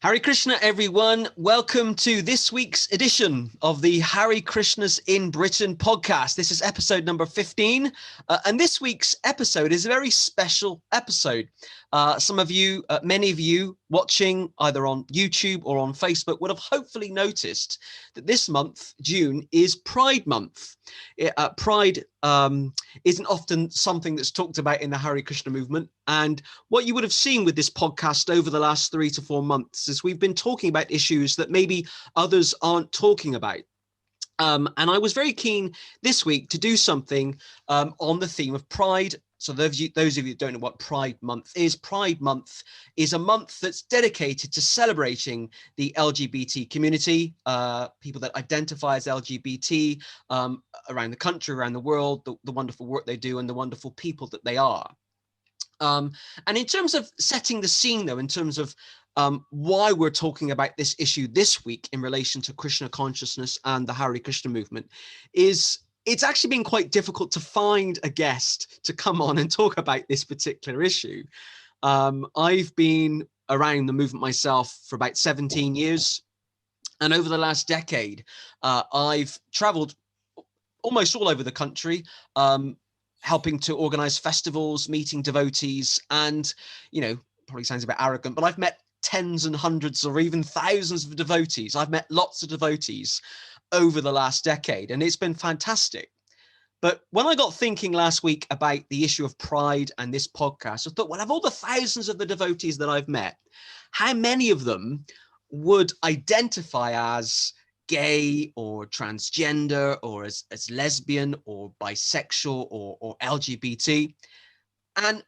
Hare Krishna, everyone. Welcome to this week's edition of the Hare Krishnas in Britain podcast. This is episode number 15. And this week's episode is a very special episode. Some of you, many of you watching either on YouTube or on Facebook would have hopefully noticed that this month, June, is Pride Month. Pride isn't often something that's talked about in the Hare Krishna movement. And what you would have seen with this podcast over the last 3 to 4 months is we've been talking about issues that maybe others aren't talking about. And I was very keen this week to do something on the theme of Pride. So those of you who don't know what Pride Month is a month that's dedicated to celebrating the LGBT community, people that identify as LGBT around the country, around the world, the wonderful work they do and the wonderful people that they are. And in terms of setting the scene, though, in terms of why we're talking about this issue this week in relation to Krishna consciousness and the Hare Krishna movement, it's actually been quite difficult to find a guest to come on and talk about this particular issue. I've been around the movement myself for about 17 years. And over the last decade, I've traveled almost all over the country, helping to organize festivals, meeting devotees, and, you know, probably sounds a bit arrogant, but I've met tens and hundreds or even thousands of devotees. I've met lots of devotees over the last decade, and it's been fantastic. But when I got thinking last week about the issue of pride and this podcast, I thought, well, of all the thousands of the devotees that I've met, how many of them would identify as gay or transgender or as lesbian or bisexual or LGBT? And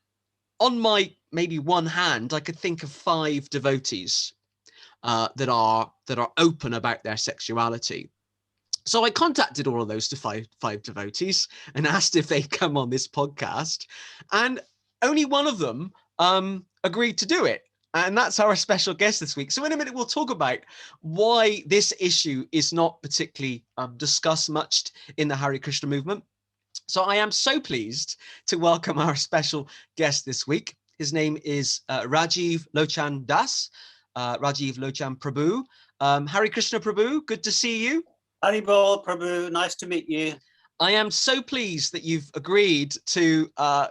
on my maybe one hand, I could think of 5 devotees that are open about their sexuality. So I contacted all of those to five devotees and asked if they'd come on this podcast, and only one of them agreed to do it. And that's our special guest this week. So in a minute, we'll talk about why this issue is not particularly discussed much in the Hare Krishna movement. So I am so pleased to welcome our special guest this week. His name is Rajeev Lochana Rajeev Lochana Prabhu. Hare Krishna Prabhu, good to see you. Haribol Prabhu, nice to meet you. I am so pleased that you've agreed to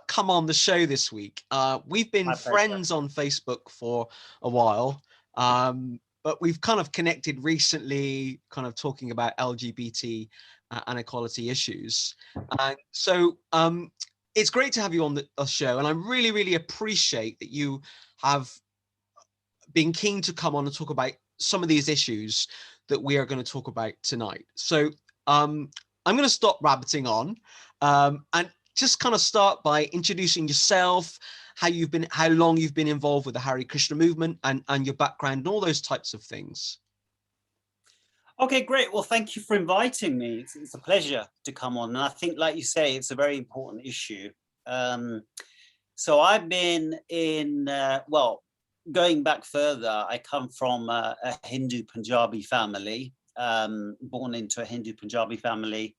come on the show this week. We've been friends on Facebook for a while, but we've kind of connected recently, kind of talking about LGBT and equality issues. So it's great to have you on the show, and I really, really appreciate that you have been keen to come on and talk about some of these issues that we are going to talk about tonight. So I'm going to stop rabbiting on and just kind of start by introducing yourself, how long you've been involved with the Hare Krishna movement and your background and all those types of things. Okay, great. Well, thank you for inviting me. It's a pleasure to come on. And I think, like you say, it's a very important issue. So I've been in, going back further, I come from a Hindu Punjabi family, born into a Hindu Punjabi family.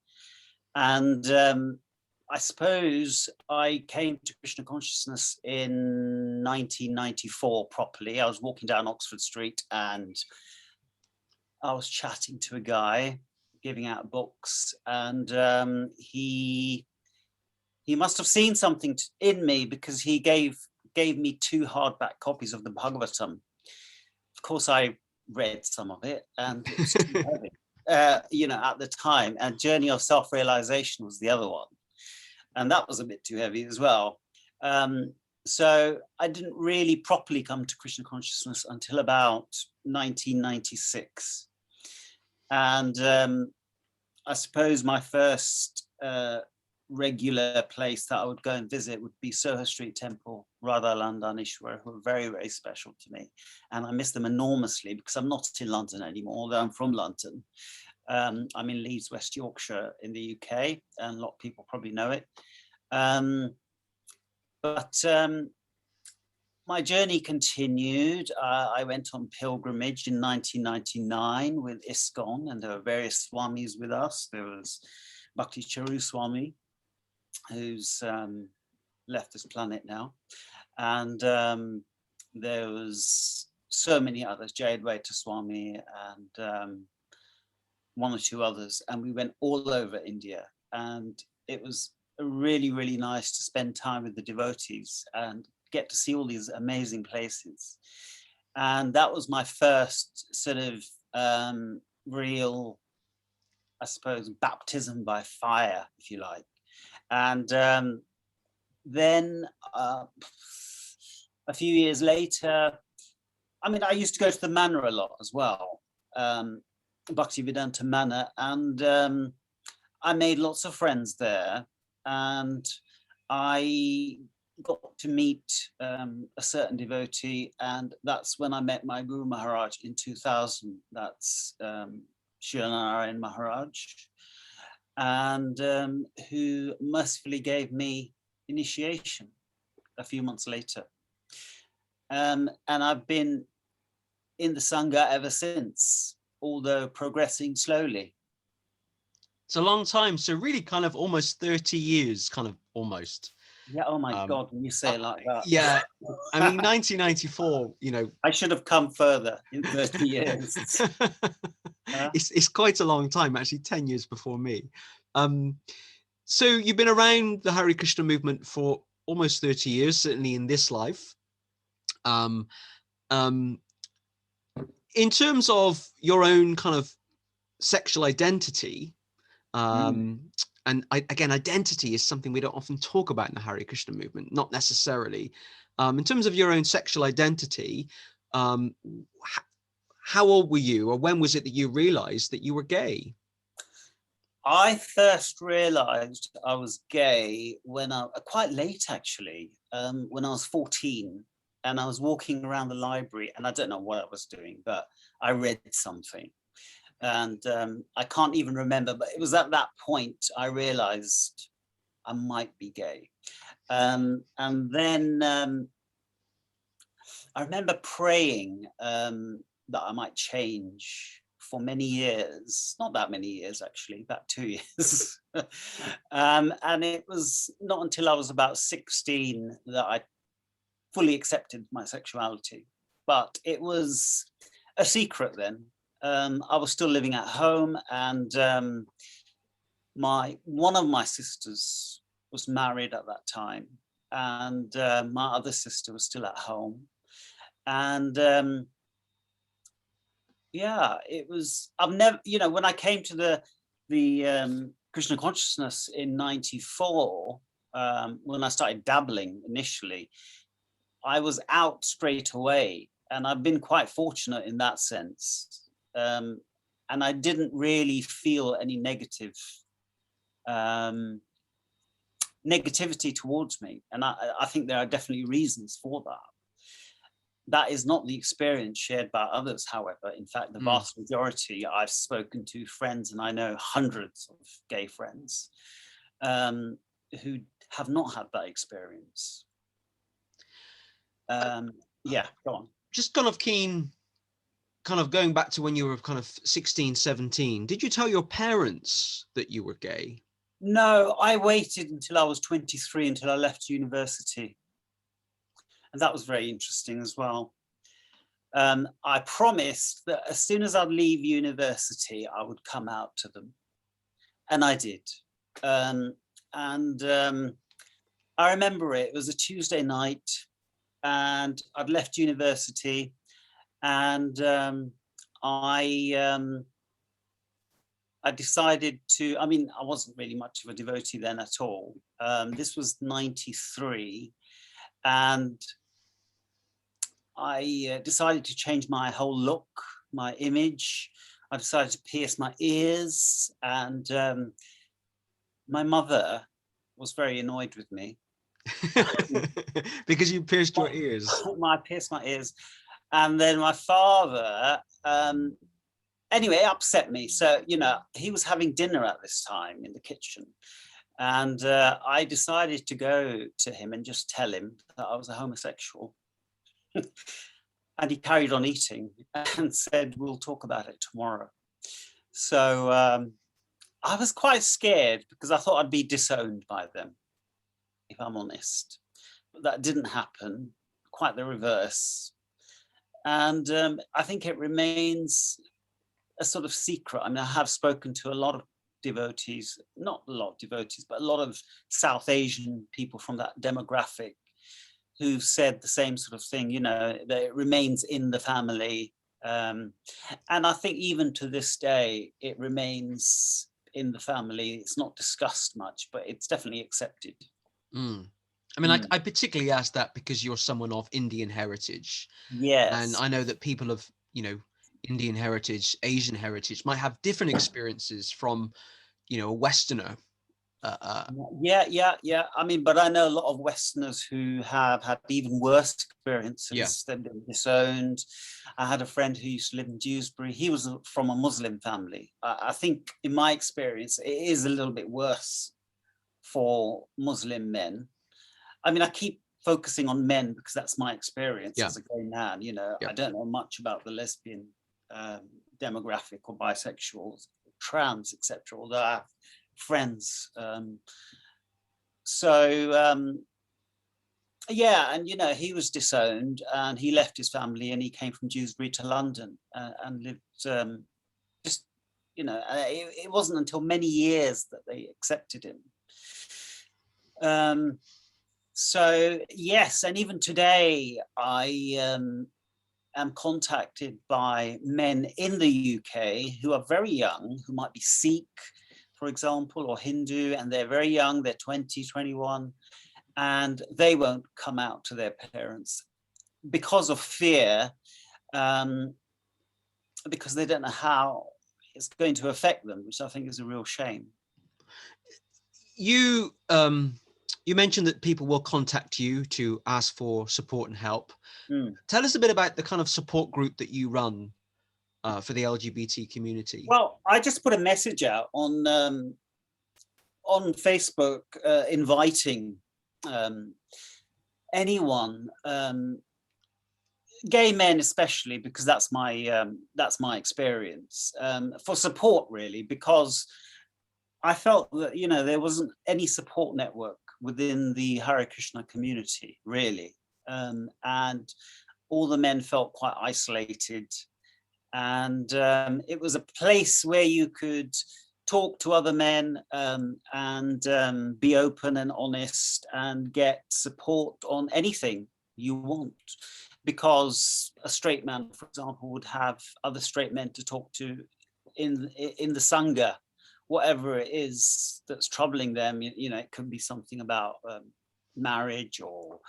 And I suppose I came to Krishna consciousness in 1994 properly. I was walking down Oxford Street and I was chatting to a guy giving out books, and he must have seen something in me, because he gave me 2 hardback copies of the Bhagavatam. Of course, I read some of it, and it was too heavy, at the time. And Journey of Self-Realization was the other one, and that was a bit too heavy as well. So I didn't really properly come to Krishna consciousness until about 1996. And I suppose my first regular place that I would go and visit would be Soho Street Temple, Radha Landanishwar, who are very, very special to me. And I miss them enormously because I'm not in London anymore, although I'm from London. I'm in Leeds, West Yorkshire in the UK, and a lot of people probably know it. But my journey continued. I went on pilgrimage in 1999 with ISKCON, and there were various swamis with us. There was Bhakti Charu Swami, who's left this planet now. And there was so many others, Jayadvaita Swami and one or two others, and we went all over India, and it was really, really nice to spend time with the devotees and get to see all these amazing places. And that was my first sort of real, I suppose, baptism by fire, if you like. And then a few years later, I mean, I used to go to the manor a lot as well, Bhaktivedanta Manor, and I made lots of friends there, and I got to meet a certain devotee, and that's when I met my Guru Maharaj in 2000. That's Shiranarayan Maharaj, and who mercifully gave me initiation a few months later. And I've been in the Sangha ever since, although progressing slowly. It's a long time. So really kind of almost 30 years, kind of almost. Yeah, oh my God, when you say it like that. Yeah, I mean, 1994, you know. I should have come further in 30 years. It's quite a long time, actually, 10 years before me. So you've been around the Hare Krishna movement for almost 30 years, certainly in this life. In terms of your own kind of sexual identity, and again, identity is something we don't often talk about in the Hare Krishna movement, not necessarily. In terms of your own sexual identity, how old were you, or when was it that you realized that you were gay? I first realized I was gay when quite late, actually, when I was 14, and I was walking around the library, and I don't know what I was doing, but I read something. And I can't even remember, but it was at that point I realized I might be gay. And then I remember praying that I might change for many years, not that many years, actually, about 2 years. And it was not until I was about 16 that I fully accepted my sexuality. But it was a secret then. I was still living at home, and one of my sisters was married at that time, and my other sister was still at home. And yeah, it was, I've never, you know, when I came to the Krishna consciousness in 94, when I started dabbling initially, I was out straight away, and I've been quite fortunate in that sense. And I didn't really feel any negativity towards me. And I think there are definitely reasons for that. That is not the experience shared by others, however. In fact, the vast majority, I've spoken to friends, and I know hundreds of gay friends who have not had that experience. Yeah, go on. Just kind of keen, kind of going back to when you were kind of 16, 17, did you tell your parents that you were gay? No, I waited until I was 23, until I left university. And that was very interesting as well. I promised that as soon as I'd leave university, I would come out to them. And I did. I remember it was a Tuesday night, and I'd left university, and I decided to, I mean, I wasn't really much of a devotee then at all. This was 93, and I decided to change my whole look, my image. I decided to pierce my ears, and my mother was very annoyed with me. Because you pierced your ears. I pierced my ears. And then my father, anyway, upset me. So, you know, he was having dinner at this time in the kitchen. And I decided to go to him and just tell him that I was a homosexual. And he carried on eating and said, we'll talk about it tomorrow. So I was quite scared, because I thought I'd be disowned by them, if I'm honest. But that didn't happen, quite the reverse. And I think it remains a sort of secret. I mean, I have spoken to a lot of devotees, not a lot of devotees, but a lot of South Asian people from that demographic who've said the same sort of thing, that it remains in the family. And I think even to this day, it remains in the family. It's not discussed much, but it's definitely accepted. Mm. I mean, I particularly asked that because you're someone of Indian heritage. And Yes. I know that people of, Indian heritage, Asian heritage might have different experiences from, a Westerner. Yeah. I mean, but I know a lot of Westerners who have had even worse experiences. Yeah. They've been disowned. I had a friend who used to live in Dewsbury. He was from a Muslim family. I think, in my experience, it is a little bit worse for Muslim men. I mean, I keep focusing on men because that's my experience as a gay man. I don't know much about the lesbian demographic or bisexuals, trans, etc. Although I have friends. Yeah, and he was disowned, and he left his family, and he came from Dewsbury to London and lived. Just it wasn't until many years that they accepted him. So yes, and even today, I am contacted by men in the UK who are very young, who might be Sikh, for example, or Hindu, and they're very young, they're 20, 21, and they won't come out to their parents because of fear, because they don't know how it's going to affect them, which I think is a real shame. You mentioned that people will contact you to ask for support and help. Tell us a bit about the kind of support group that you run for the LGBT community. Well, I just put a message out on Facebook inviting anyone, gay men especially, because that's my experience, for support, really, because I felt that there wasn't any support network within the Hare Krishna community, really, and all the men felt quite isolated, and it was a place where you could talk to other men and be open and honest and get support on anything you want, because a straight man, for example, would have other straight men to talk to in the Sangha, whatever it is that's troubling them. It could be something about marriage or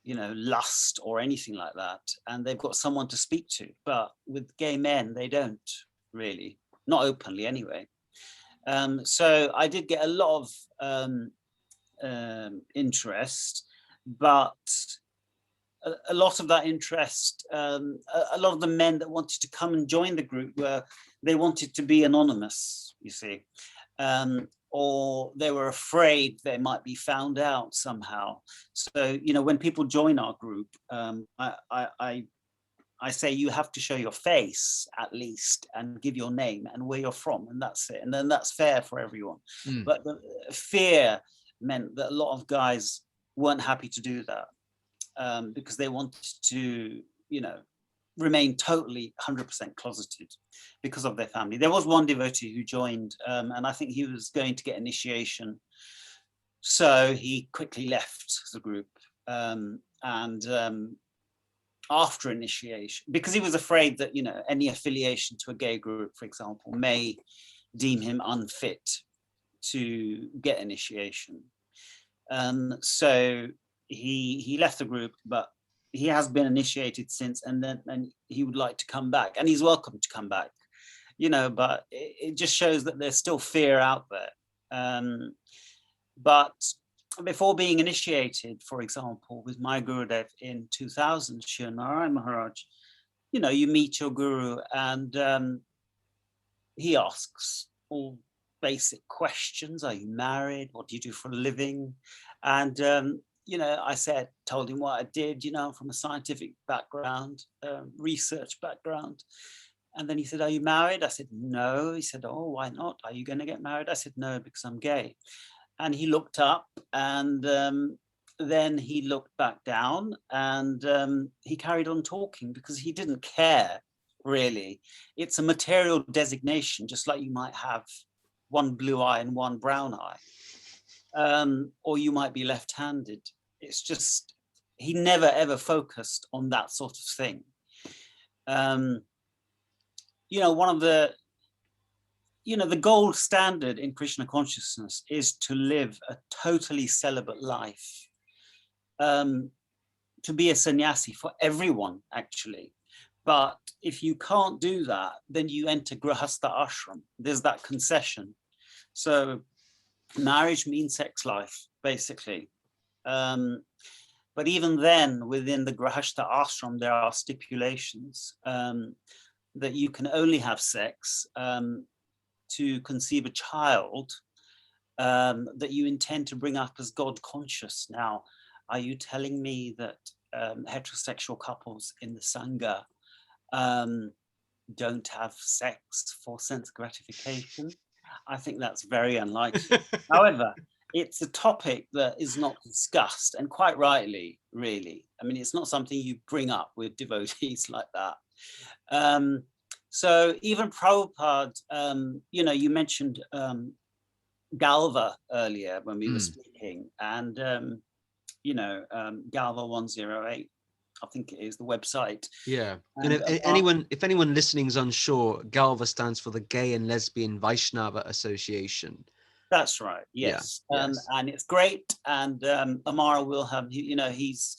lust or anything like that, and they've got someone to speak to. But with gay men, they don't really, not openly anyway. So I did get a lot of interest, but a lot of that interest, a lot of the men that wanted to come and join the group they wanted to be anonymous, you see, or they were afraid they might be found out somehow. So, when people join our group, I say you have to show your face at least and give your name and where you're from, and that's it. And then that's fair for everyone. But the fear meant that a lot of guys weren't happy to do that because they wanted to, remain totally 100% closeted because of their family. There was one devotee who joined, and I think he was going to get initiation. So he quickly left the group. After initiation, because he was afraid that any affiliation to a gay group, for example, may deem him unfit to get initiation. So he left the group, but he has been initiated since, and he would like to come back, and he's welcome to come back, but it just shows that there's still fear out there. But before being initiated, for example, with my Gurudev in 2000, Shri Narayan Maharaj, you meet your Guru, and he asks all basic questions. Are you married? What do you do for a living? And, I told him what I did, from a scientific background, research background. And then he said, are you married? I said, no. He said, oh, why not? Are you going to get married? I said, no, because I'm gay. And he looked up, and then he looked back down, and he carried on talking because he didn't care, really. It's a material designation, just like you might have one blue eye and one brown eye, or you might be left-handed. It's just, he never ever focused on that sort of thing. You know, one of the, you know, the gold standard in Krishna consciousness is to live a totally celibate life, to be a sannyasi for everyone, actually. But if you can't do that, then you enter grahastha ashram. There's that concession. So marriage means sex life, basically. But even then, within the grahastha ashram, there are stipulations that you can only have sex to conceive a child that you intend to bring up as God conscious. Now, are you telling me that heterosexual couples in the Sangha don't have sex for sense gratification? I think that's very unlikely. However, it's a topic that is not discussed, and quite rightly, really. I mean, it's not something you bring up with devotees like that. So even Prabhupada, you know, you mentioned Galva earlier when we were speaking, and you know, Galva 108, I think it is the website. Yeah, and if anyone listening is unsure, Galva stands for the Gay and Lesbian Vaishnava Association. That's right. Yes, yeah, yes. And it's great. And Amara will have, you know, he's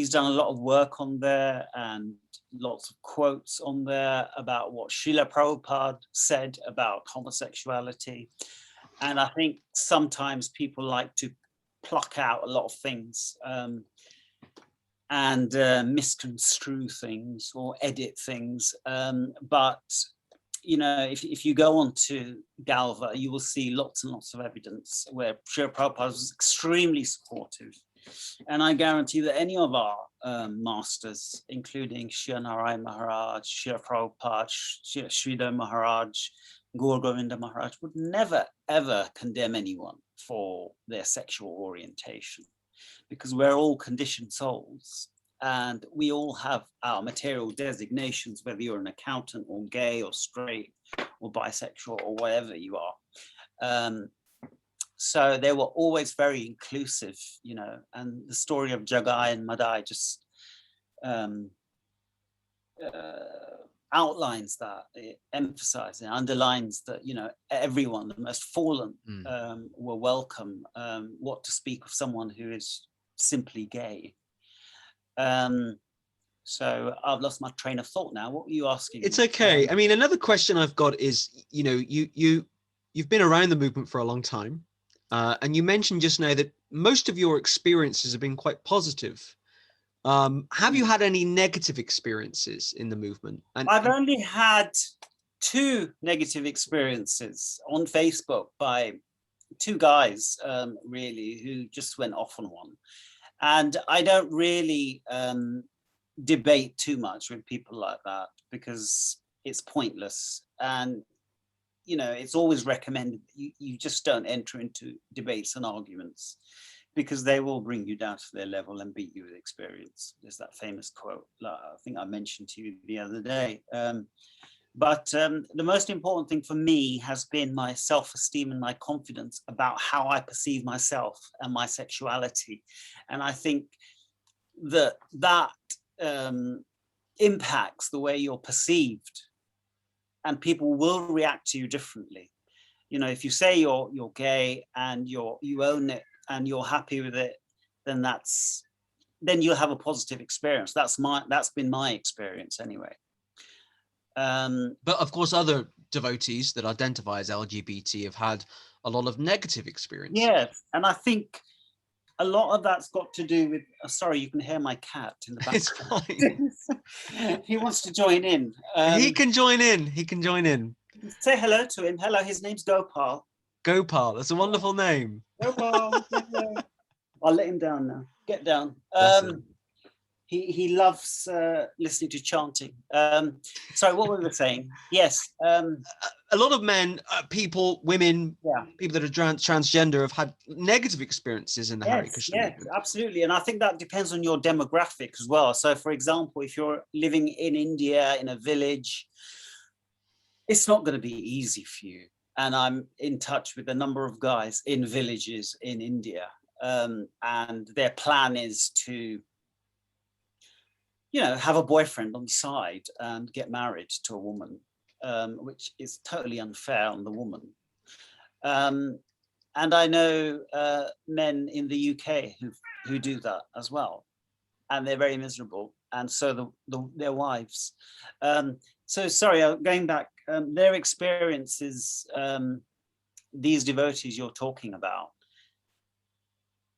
done a lot of work on there and lots of quotes on there about what Srila Prabhupada said about homosexuality. And I think sometimes people like to pluck out a lot of things and misconstrue things or edit things. But, you know, if you go on to Galva, you will see lots and lots of evidence where Srila Prabhupada was extremely supportive. And I guarantee that any of our masters, including Srila Narayan Maharaj, Srila Prabhupada, Sridhar Maharaj, Gaur Govinda Maharaj, would never, ever condemn anyone for their sexual orientation, because we're all conditioned souls and we all have our material designations, whether you're an accountant or gay or straight or bisexual or whatever you are. So they were always very inclusive, you know, and the story of Jagai and Madai just outlines that, it emphasizes, it underlines that, you know, everyone, the most fallen, were welcome. What to speak of someone who is simply gay. So I've lost my train of thought now. What were you asking? It's okay. I mean, another question I've got is, you know, you've been around the movement for a long time. And you mentioned just now that most of your experiences have been quite positive. Have you had any negative experiences in the movement? I've only had 2 negative experiences on Facebook by 2 guys, really, who just went off on one. And I don't really debate too much with people like that because it's pointless. And you know, it's always recommended that you just don't enter into debates and arguments because they will bring you down to their level and beat you with experience. There's that famous quote, I think I mentioned to you the other day. But the most important thing for me has been my self-esteem and my confidence about how I perceive myself and my sexuality. And I think that impacts the way you're perceived, and people will react to you differently. You know, if you say you're gay and you own it and you're happy with it, then you'll have a positive experience. That's been my experience anyway. But of course, other devotees that identify as LGBT have had a lot of negative experiences. Yes, and I think a lot of that's got to do with. Sorry, you can hear my cat in the background. It's fine. He wants to join in. He can join in. He can join in. Say hello to him. Hello, his name's Gopal. Gopal, that's a wonderful name. Gopal. I'll let him down now. Get down. he loves listening to chanting. Sorry, what were we saying? Yes. A lot of men, people, women, Yeah. people that are transgender have had negative experiences in the Hare Krishna movement. Absolutely. And I think that depends on your demographic as well. So, for example, if you're living in India, in a village, it's not going to be easy for you. And I'm in touch with a number of guys in villages in India. And their plan is to, have a boyfriend on the side and get married to a woman, which is totally unfair on the woman. And I know men in the UK who do that as well, and they're very miserable, and so their wives. So sorry, going back, their experiences, these devotees you're talking about,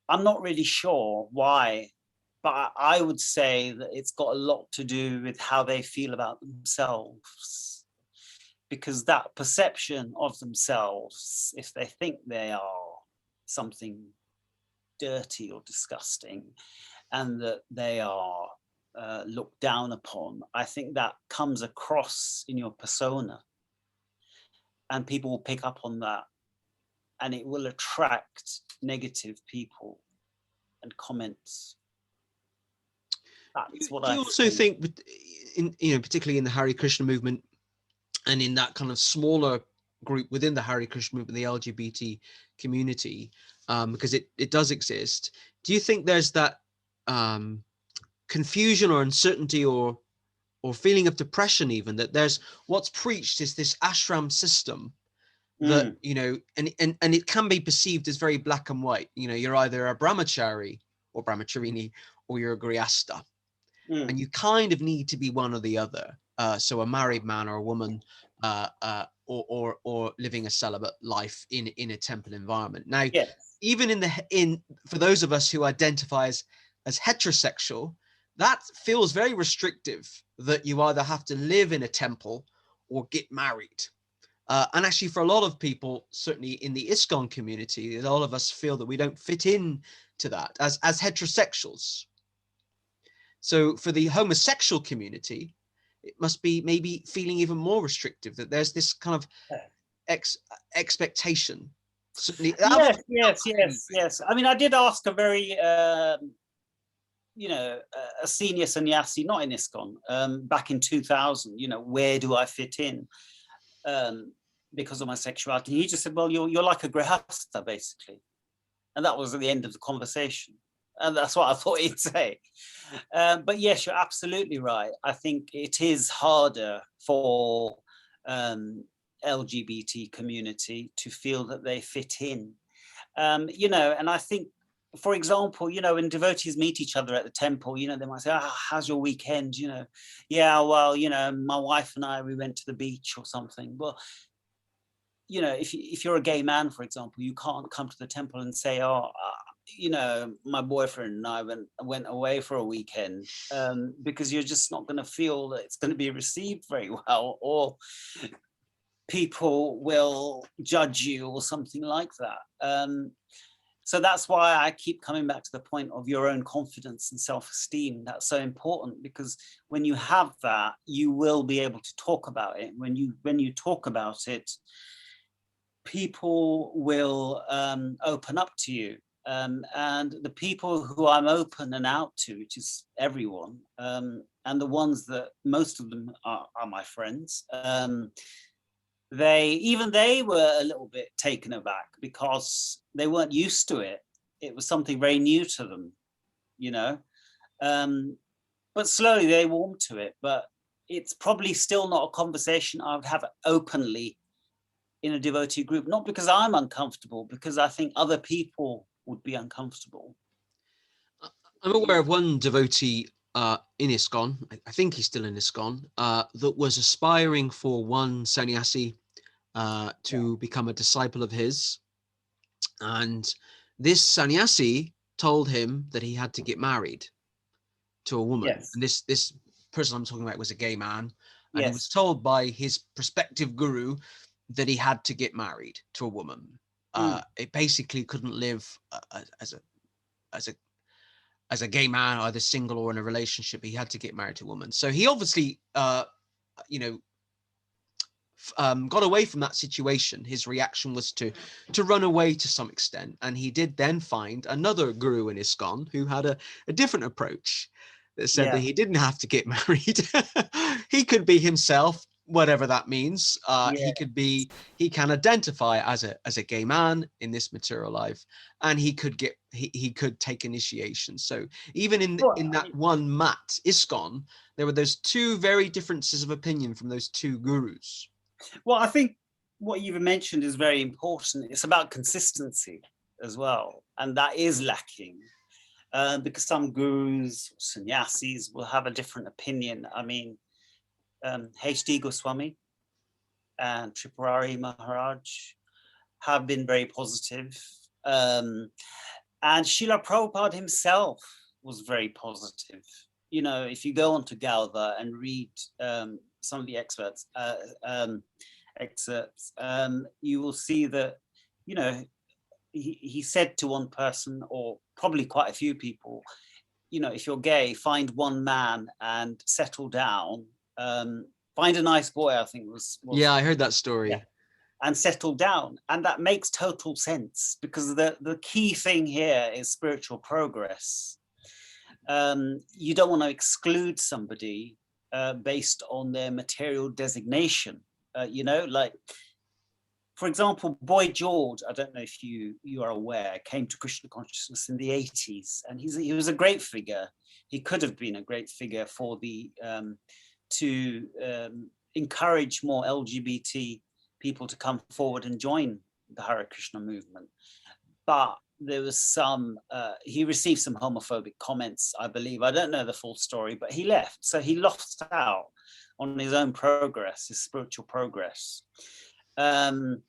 I'm not really sure why, but I would say that it's got a lot to do with how they feel about themselves. Because that perception of themselves, if they think they are something dirty or disgusting, and that they are looked down upon, I think that comes across in your persona, and people will pick up on that, and it will attract negative people and comments. That's what I also think, particularly in the Hare Krishna movement, and in that kind of smaller group within the Hare Krishna movement, the LGBT community, because it does exist. Do you think there's that confusion or uncertainty or feeling of depression, even that there's what's preached is this ashram system that, and it can be perceived as very black and white. You're either a brahmachari or brahmacharini, or you're a grihastha. And you kind of need to be one or the other. So a married man or a woman, or living a celibate life in a temple environment. Now, even for those of us who identify as heterosexual, that feels very restrictive, that you either have to live in a temple or get married. And actually, for a lot of people, certainly in the ISKCON community, a lot of us feel that we don't fit in to that as heterosexuals. So for the homosexual community, it must be maybe feeling even more restrictive, that there's this kind of expectation. Certainly, yes. I mean, I did ask a very, a senior sannyasi, not in ISKCON, back in 2000, where do I fit in because of my sexuality? And he just said, well, you're like a grihastha, basically. And that was at the end of the conversation. And that's what I thought he'd say. But yes, you're absolutely right. I think it is harder for LGBT community to feel that they fit in. And I think, for example, when devotees meet each other at the temple, they might say, how's your weekend? Yeah, well, my wife and I, we went to the beach or something. Well, if you're a gay man, for example, you can't come to the temple and say, my boyfriend and I went away for a weekend, because you're just not going to feel that it's going to be received very well, or people will judge you or something like that. So that's why I keep coming back to the point of your own confidence and self-esteem. That's so important, because when you have that, you will be able to talk about it. When you talk about it, people will open up to you. And the people who I'm open and out to, which is everyone, and the ones that most of them are my friends, they were a little bit taken aback, because they weren't used to it. It was something very new to them, but slowly they warmed to it. But it's probably still not a conversation I would have openly in a devotee group, not because I'm uncomfortable, because I think other people would be uncomfortable. I'm aware of one devotee in ISKCON, I think he's still in ISKCON, that was aspiring for one sannyasi to become a disciple of his. And this sannyasi told him that he had to get married to a woman. Yes. And this person I'm talking about was a gay man. And Yes. he was told by his prospective guru that he had to get married to a woman. It basically couldn't live as as a gay man, either single or in a relationship, he had to get married to a woman. So he obviously, got away from that situation. His reaction was to run away to some extent, and he did then find another guru in ISKCON who had a different approach that said that he didn't have to get married. He could be himself, whatever that means. He can identify as a gay man in this material life, and he could take initiation. So even in that one mat, ISKCON, there were those two very differences of opinion from those two gurus. Well, I think what you've mentioned is very important. It's about consistency as well, and that is lacking because some gurus, sannyasis, will have a different opinion. I mean, H.D. Goswami and Tripurari Maharaj have been very positive, and Srila Prabhupada himself was very positive. You know, if you go onto Galva and read some of the excerpts, you will see that, you know, he said to one person, or probably quite a few people, you know, if you're gay, find one man and settle down. Find a nice boy, I think was yeah, I heard that story. Yeah, and settle down. And that makes total sense, because the key thing here is spiritual progress. You don't want to exclude somebody based on their material designation. You know, like, for example, Boy George, I don't know if you are aware, came to Krishna consciousness in the 80s, and he was a great figure. He could have been a great figure for the to encourage more LGBT people to come forward and join the Hare Krishna movement. But there was some, he received some homophobic comments, I believe. I don't know the full story, but he left. So he lost out on his own progress, his spiritual progress. And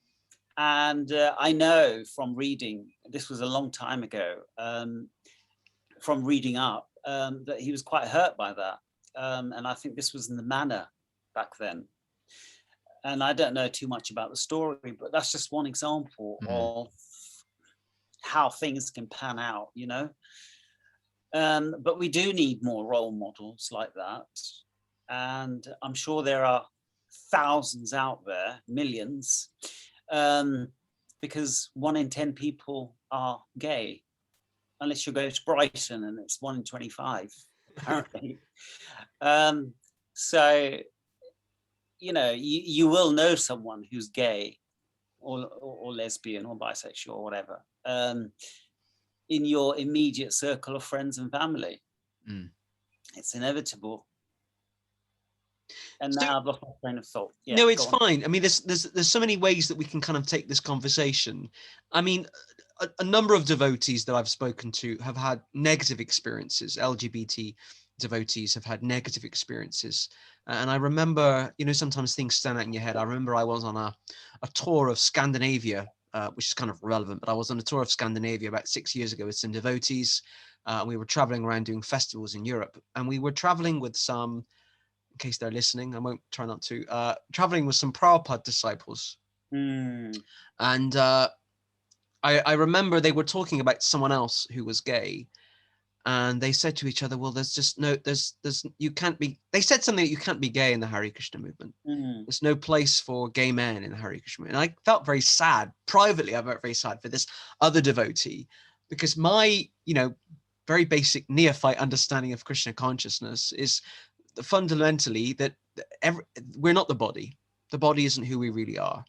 I know from reading, this was a long time ago, from reading up, that he was quite hurt by that. And I think this was in the manor back then. And I don't know too much about the story, but that's just one example of how things can pan out, you know. But we do need more role models like that. And I'm sure there are thousands out there, millions, because 1 in 10 people are gay, unless you go to Brighton and it's 1 in 25, apparently. So, you know, you will know someone who's gay or lesbian or bisexual or whatever in your immediate circle of friends and family. It's inevitable. And now I've lost my train of thought. Yeah, no, it's fine. I mean, there's so many ways that we can kind of take this conversation. I mean, a number of devotees that I've spoken to have had negative experiences. LGBT devotees have had negative experiences. And I remember, you know, sometimes things stand out in your head. I remember I was on a tour of Scandinavia, which is kind of relevant, but I was on a tour of Scandinavia about 6 years ago with some devotees. We were traveling around doing festivals in Europe, and we were traveling with some, in case they're listening, I won't try not to, traveling with some Prabhupada disciples. And I remember they were talking about someone else who was gay, and they said to each other, well, you can't be, they said something that you can't be gay in the Hare Krishna movement. There's no place for gay men in the Hare Krishna movement. And I felt very sad. Privately, I felt very sad for this other devotee, because my, you know, very basic neophyte understanding of Krishna consciousness is fundamentally that we're not the body. The body isn't who we really are.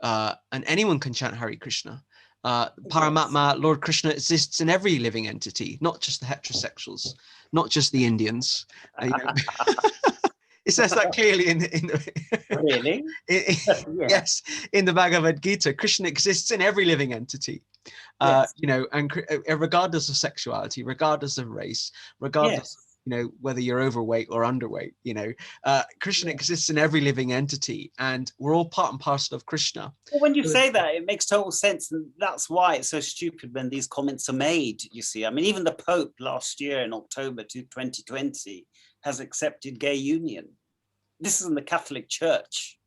And anyone can chant Hare Krishna. Paramatma, Lord Krishna, exists in every living entity, not just the heterosexuals, not just the Indians. You know. It says that clearly in really? Yes, in the Bhagavad Gita. Krishna exists in every living entity. Yes. You know, and regardless of sexuality, regardless of race, regardless of, you know, whether you're overweight or underweight, you know, Krishna exists in every living entity, and we're all part and parcel of Krishna. Well, when you say that, it makes total sense, and that's why it's so stupid when these comments are made, you see. I mean, even the Pope last year in October 2020 has accepted gay union. This is in the Catholic Church.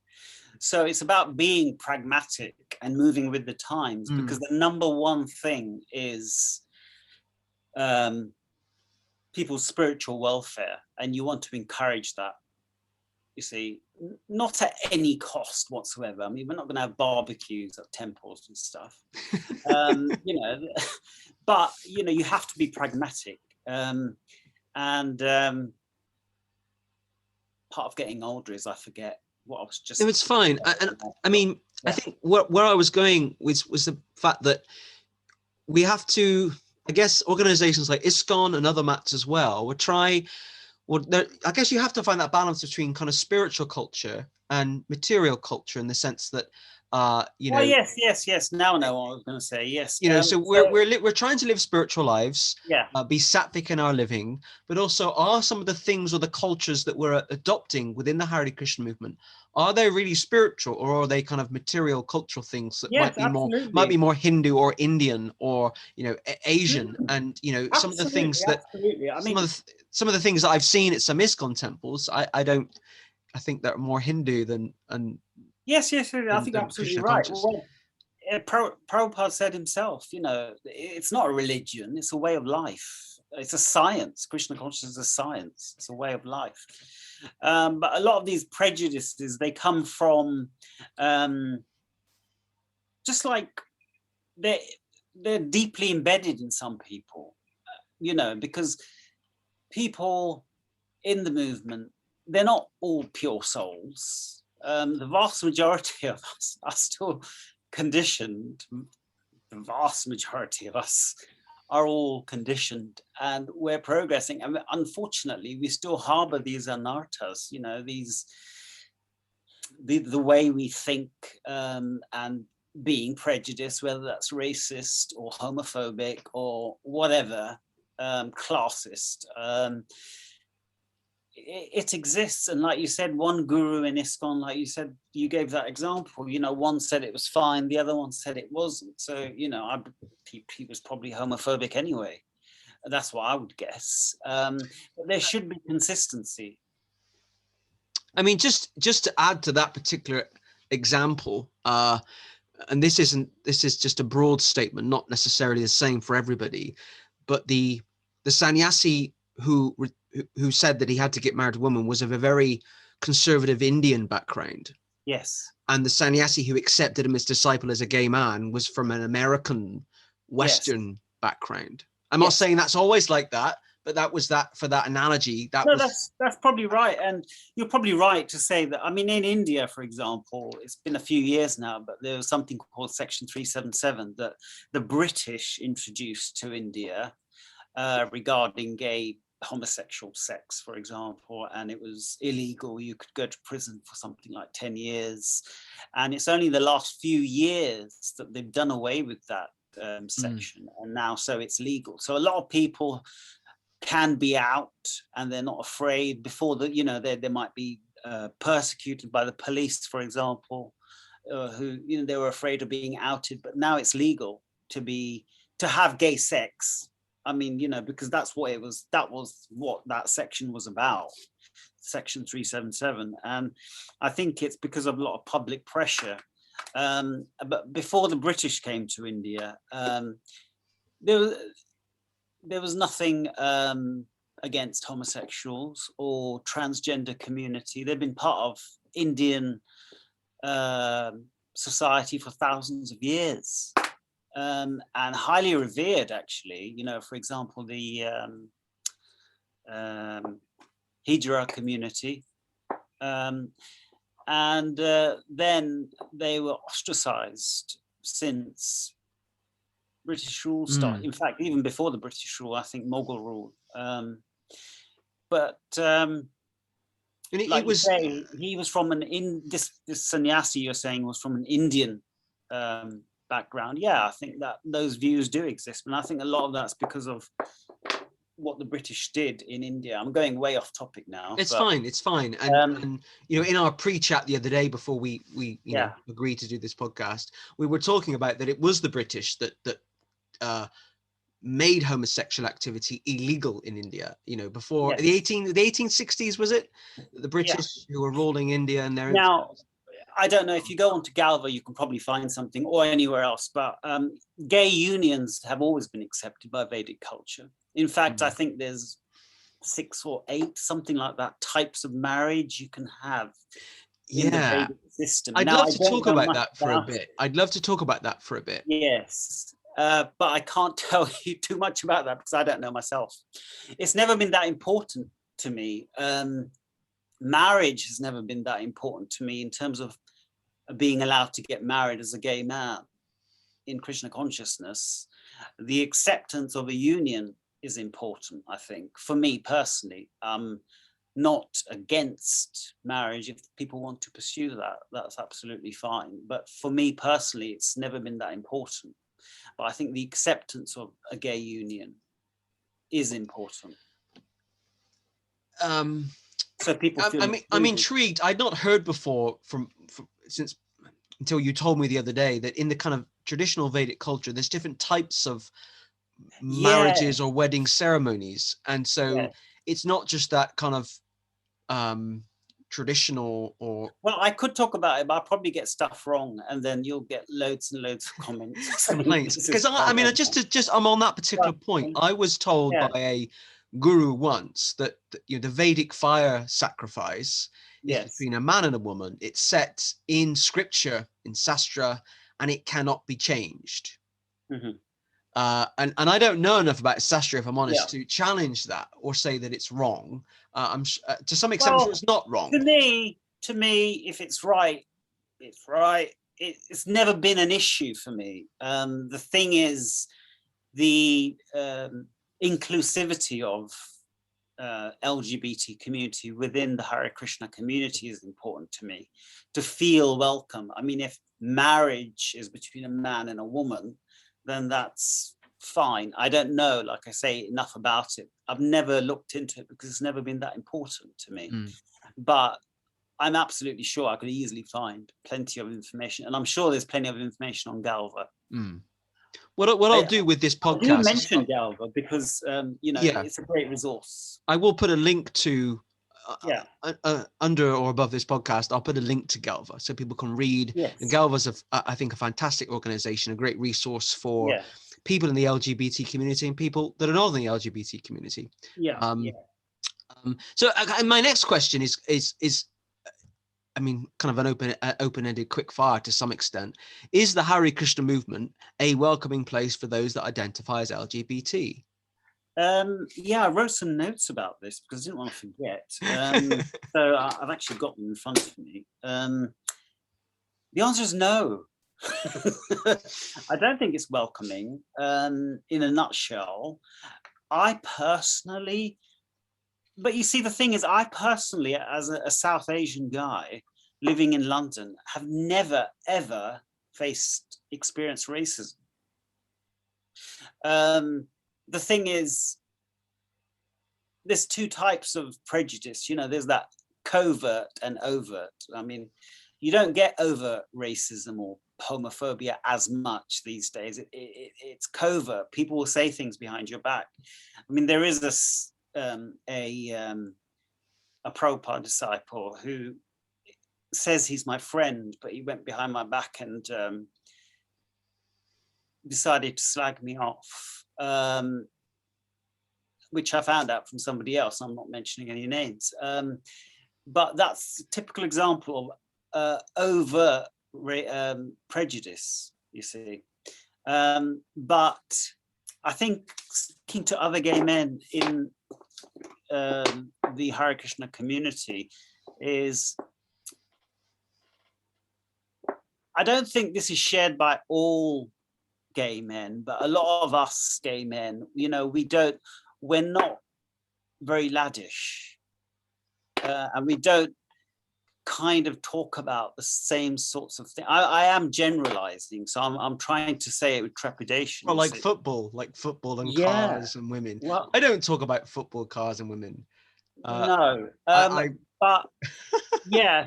So it's about being pragmatic and moving with the times, because the number one thing is people's spiritual welfare, and you want to encourage that. You see, not at any cost whatsoever. I mean, we're not going to have barbecues at temples and stuff, you know. But you know, you have to be pragmatic. And part of getting older is I forget what I was just. No, it's fine. And I mean, I think where I was going was the fact that we have to, I guess, organizations like ISKCON and other mats as well would try. Well, I guess you have to find that balance between kind of spiritual culture and material culture, in the sense that, you know. Oh, yes. Now I know what I was going to say. Yes. You know, so we're trying to live spiritual lives. Yeah. Be sattvic in our living, but also, are some of the things or the cultures that we're adopting within the Hare Krishna movement, are they really spiritual, or are they kind of material cultural things that might be more Hindu or Indian or, you know, Asian? And you know, some of the things that I mean, some of the things that I've seen at some ISKCON temples, I think they're more Hindu than yes, I think absolutely Krishna right. conscious. Well, Prabhupada said himself, you know, it's not a religion, it's a way of life. It's a science. Krishna consciousness is a science. It's a way of life. But a lot of these prejudices, they come from just like they're deeply embedded in some people, you know, because people in the movement, they're not all pure souls. The vast majority of us are still conditioned. The vast majority of us are all conditioned, and we're progressing. And unfortunately, we still harbor these anarthas, you know, the way we think, and being prejudiced, whether that's racist or homophobic or whatever, classist. It exists, and like you said, one guru in ISKCON, like you said, you gave that example, you know, one said it was fine, the other one said it wasn't. So, you know, he was probably homophobic anyway. That's what I would guess. But there should be consistency. I mean, just to add to that particular example, and this is just a broad statement, not necessarily the same for everybody, but the sannyasi who said that he had to get married to a woman was of a very conservative Indian background. Yes. And the sannyasi who accepted him as disciple as a gay man was from an American Western background. I'm not saying that's always like that, but that was that, for that analogy. That's probably right. And you're probably right to say that. I mean, in India, for example, it's been a few years now, but there was something called Section 377 that the British introduced to India regarding gay homosexual sex, for example, and it was illegal. You could go to prison for something like 10 years. And it's only the last few years that they've done away with that section. And now, so it's legal. So a lot of people can be out and they're not afraid. Before the, you know, they might be persecuted by the police, for example, who, you know, they were afraid of being outed, but now it's legal to have gay sex. I mean, you know, because that was what that section was about, Section 377. And I think it's because of a lot of public pressure. But before the British came to India, there was nothing against homosexuals or transgender community. They've been part of Indian society for thousands of years. And highly revered, actually. You know, for example, the Hijra community, and then they were ostracized since British rule started. In fact, even before the British rule, I think Mughal rule. But like you say, he was from this sannyasi you're saying was from an Indian background. Yeah, I think that those views do exist, and I think a lot of that's because of what the British did in India. I'm going way off topic now. It's fine. And you know, in our pre-chat the other day before we you know, agreed to do this podcast, we were talking about that it was the British that made homosexual activity illegal in India. You know, before the 1860s, was it? The British who were ruling India, and their now. I don't know, if you go onto Galva, you can probably find something, or anywhere else, but gay unions have always been accepted by Vedic culture. In fact, I think there's 6 or 8, something like that, types of marriage you can have in the Yeah. Vedic system. I'd Now, love I to don't talk know about much that for a about bit. it. I'd love to talk about that for a bit. Yes, but I can't tell you too much about that because I don't know myself. It's never been that important to me. Marriage has never been that important to me in terms of being allowed to get married as a gay man in Krishna consciousness. The acceptance of a union is important, I think, for me personally. Not against marriage. If people want to pursue that, that's absolutely fine. But for me personally, it's never been that important. But I think the acceptance of a gay union is important. So people feel. I'm intrigued. I'd not heard before from since until you told me the other day that in the kind of traditional Vedic culture, there's different types of marriages or wedding ceremonies, and so it's not just that kind of traditional or. Well, I could talk about it, but I'll probably get stuff wrong, and then you'll get loads and loads of comments. Complaints, because I mean, I'm on that particular point. I was told by a guru once that the Vedic fire sacrifice is between a man and a woman. It's set in scripture, in Sastra, and it cannot be changed. And I don't know enough about Sastra, if I'm honest, to challenge that or say that it's wrong. I'm to some extent, I'm sure it's not wrong. To me, if it's right, it's right. It's never been an issue for me. The thing is, the inclusivity of LGBT community within the Hare Krishna community is important to me, to feel welcome. I mean, if marriage is between a man and a woman, then that's fine. I don't know, like I say, enough about it. I've never looked into it because it's never been that important to me. But I'm absolutely sure I could easily find plenty of information, and I'm sure there's plenty of information on Galva. What I'll do with this podcast, you mentioned Galva because it's a great resource. I will put a link to under or above this podcast. I'll put a link to Galva so people can read. And Galva's I think a fantastic organization, a great resource for people in the LGBT community and people that are not in the LGBT community. So my next question is I mean, kind of an open-ended quick fire to some extent. Is the Hare Krishna movement a welcoming place for those that identify as LGBT? I wrote some notes about this because I didn't want to forget. So I've actually got them in front of me. The answer is no. I don't think it's welcoming. In a nutshell, I personally. But you see, the thing is, I personally, as a South Asian guy living in London, have never, ever experienced racism. The thing is, there's two types of prejudice. There's that covert and overt. I mean, you don't get overt racism or homophobia as much these days. It's covert. People will say things behind your back. I mean, there is a Prabhupada disciple who says he's my friend, but he went behind my back and decided to slag me off, which I found out from somebody else. I'm not mentioning any names, but that's a typical example of overt prejudice, you see. But I think speaking to other gay men in the Hare Krishna community is, I don't think this is shared by all gay men, but a lot of us gay men, we're not very laddish, and we don't kind of talk about the same sorts of things. I am generalizing, so I'm trying to say it with trepidation. Well, like football and cars and women. Well, I don't talk about football, cars and women. No, but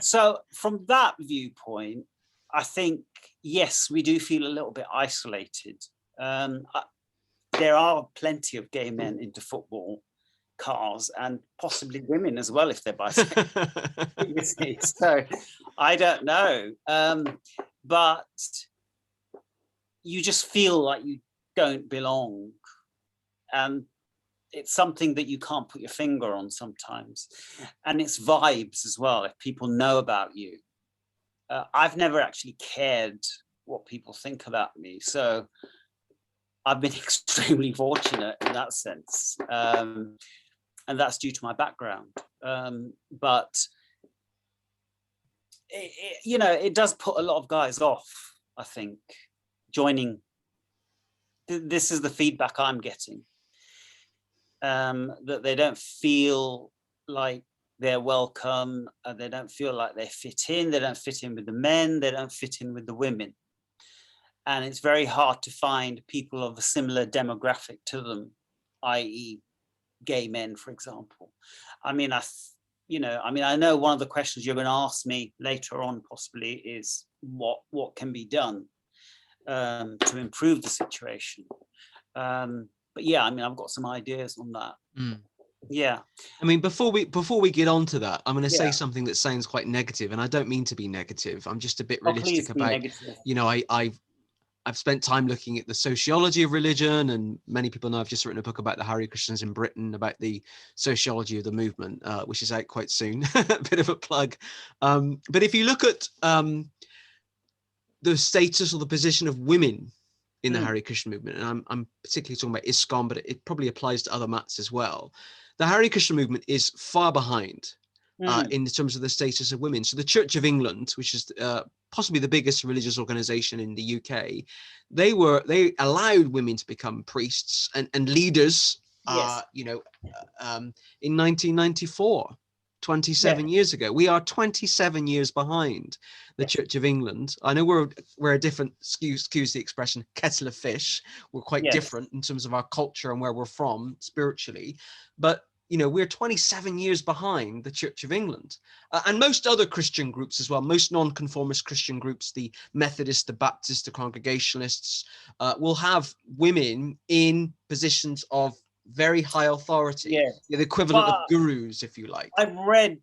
so from that viewpoint, I think, yes, we do feel a little bit isolated. There are plenty of gay men into football, cars, and possibly women as well if they're bisexual. So I don't know, but you just feel like you don't belong, and it's something that you can't put your finger on sometimes, and it's vibes as well. If people know about you, I've never actually cared what people think about me, so I've been extremely fortunate in that sense, and that's due to my background. But it does put a lot of guys off, I think, joining. This is the feedback I'm getting, that they don't feel like they're welcome, they don't feel like they fit in with the men, they don't fit in with the women. And it's very hard to find people of a similar demographic to them, i.e. gay men, for example. I know one of the questions you're going to ask me later on possibly is what can be done to improve the situation. But yeah, I've got some ideas on that. Yeah. Before we get on to that, I'm going to say something that sounds quite negative, and I don't mean to be negative. I'm just a bit realistic about, I've spent time looking at the sociology of religion, and many people know I've just written a book about the Hare Krishnas in Britain, about the sociology of the movement, which is out quite soon. A bit of a plug. But if you look at the status or the position of women in the Hare Krishna movement, and I'm particularly talking about ISKCON, but it probably applies to other mats as well. The Hare Krishna movement is far behind in terms of the status of women. So the Church of England, which is possibly the biggest religious organization in the UK, they allowed women to become priests and leaders, in 1994. 27 years ago. We are 27 years behind the Church of England. I know we're a different, excuse the expression, kettle of fish. We're quite different in terms of our culture and where we're from spiritually, but we're 27 years behind the Church of England, and most other Christian groups as well. Most non-conformist Christian groups, the Methodists, the Baptists, the Congregationalists, will have women in positions of very high authority, the equivalent of gurus, if you like. I've read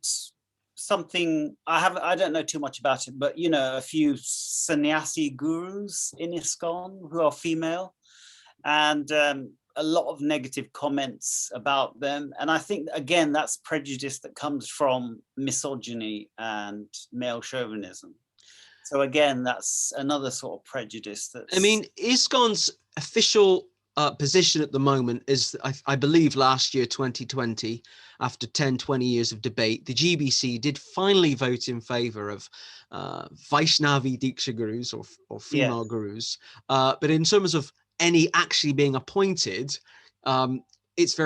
something, I don't know too much about it, but a few sannyasi gurus in ISKCON who are female, and a lot of negative comments about them. And I think, again, that's prejudice that comes from misogyny and male chauvinism. So again, that's another sort of prejudice. ISKCON's official position at the moment is, I believe last year, 2020, after 10-20 years of debate, the GBC did finally vote in favor of Vaishnavi Diksha gurus or female gurus. But in terms of any actually being appointed, it's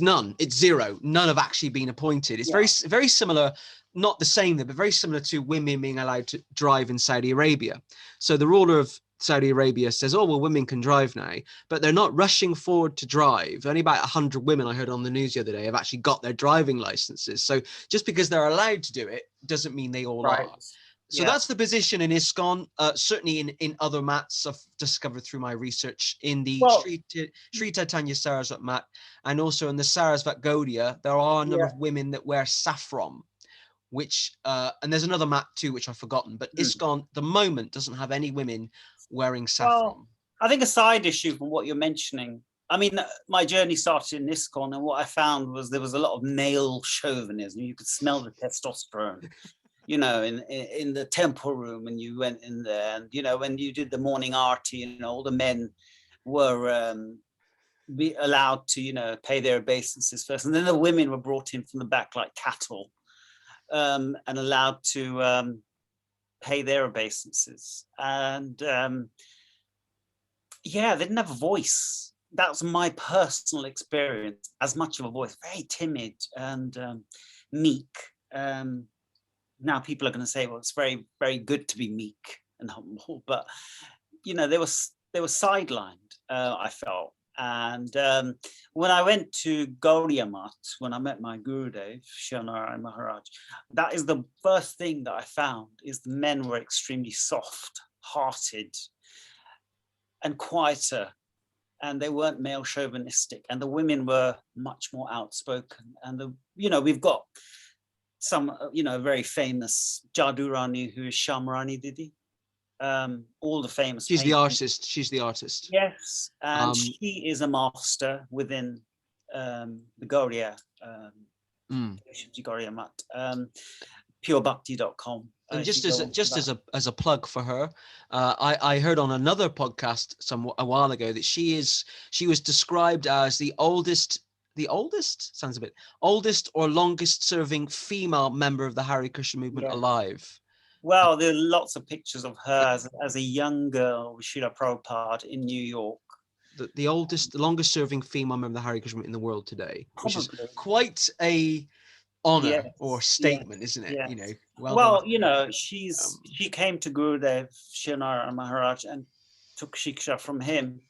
none. It's zero. None have actually been appointed. It's very similar, not the same, but very similar to women being allowed to drive in Saudi Arabia. So the ruler of Saudi Arabia says, oh, well, women can drive now, but they're not rushing forward to drive. Only about 100 women, I heard on the news the other day, have actually got their driving licenses. So just because they're allowed to do it doesn't mean they all are. So that's the position in ISKCON, certainly in other mats I've discovered through my research, in the Sri Chaitanya Sarasvat mat, and also in the Sarasvat Gaudiya, there are a number of women that wear saffron, which, and there's another mat too, which I've forgotten, but ISKCON at the moment doesn't have any women wearing saffron. Well, I think a side issue from what you're mentioning, my journey started in ISKCON, and what I found was there was a lot of male chauvinism. You could smell the testosterone, in the temple room, and you went in there, and, when you did the morning arti, all the men were be allowed to, pay their obeisances first. And then the women were brought in from the back like cattle, and allowed to pay their obeisances. And they didn't have a voice. That was my personal experience, as much of a voice, very timid and meek. Now people are going to say, well, it's very, very good to be meek and humble, but they were sidelined, I felt. And when I went to Gaudiya Mat, when I met my Gurudev, Shionarayan Maharaj, that is the first thing that I found, is the men were extremely soft-hearted and quieter, and they weren't male chauvinistic, and the women were much more outspoken. And we've got some, very famous Jadurani, who is Shamrani Didi. All the famous she's the artist. Yes, and she is a master within the Gaudiya, Gaudiya Mat, purebhakti.com. And just as a plug for her, I heard on another podcast a while ago that she was described as the oldest or longest serving female member of the Hare Krishna movement alive. Well, there are lots of pictures of her as a young girl with Srila Prabhupada in New York. The longest serving female member of the Hare Krishna movement in the world today, which is quite a honor or statement, isn't it? Yes. You know, well you know, she came to Gurudev Shrinara Maharaj and took shiksha from him,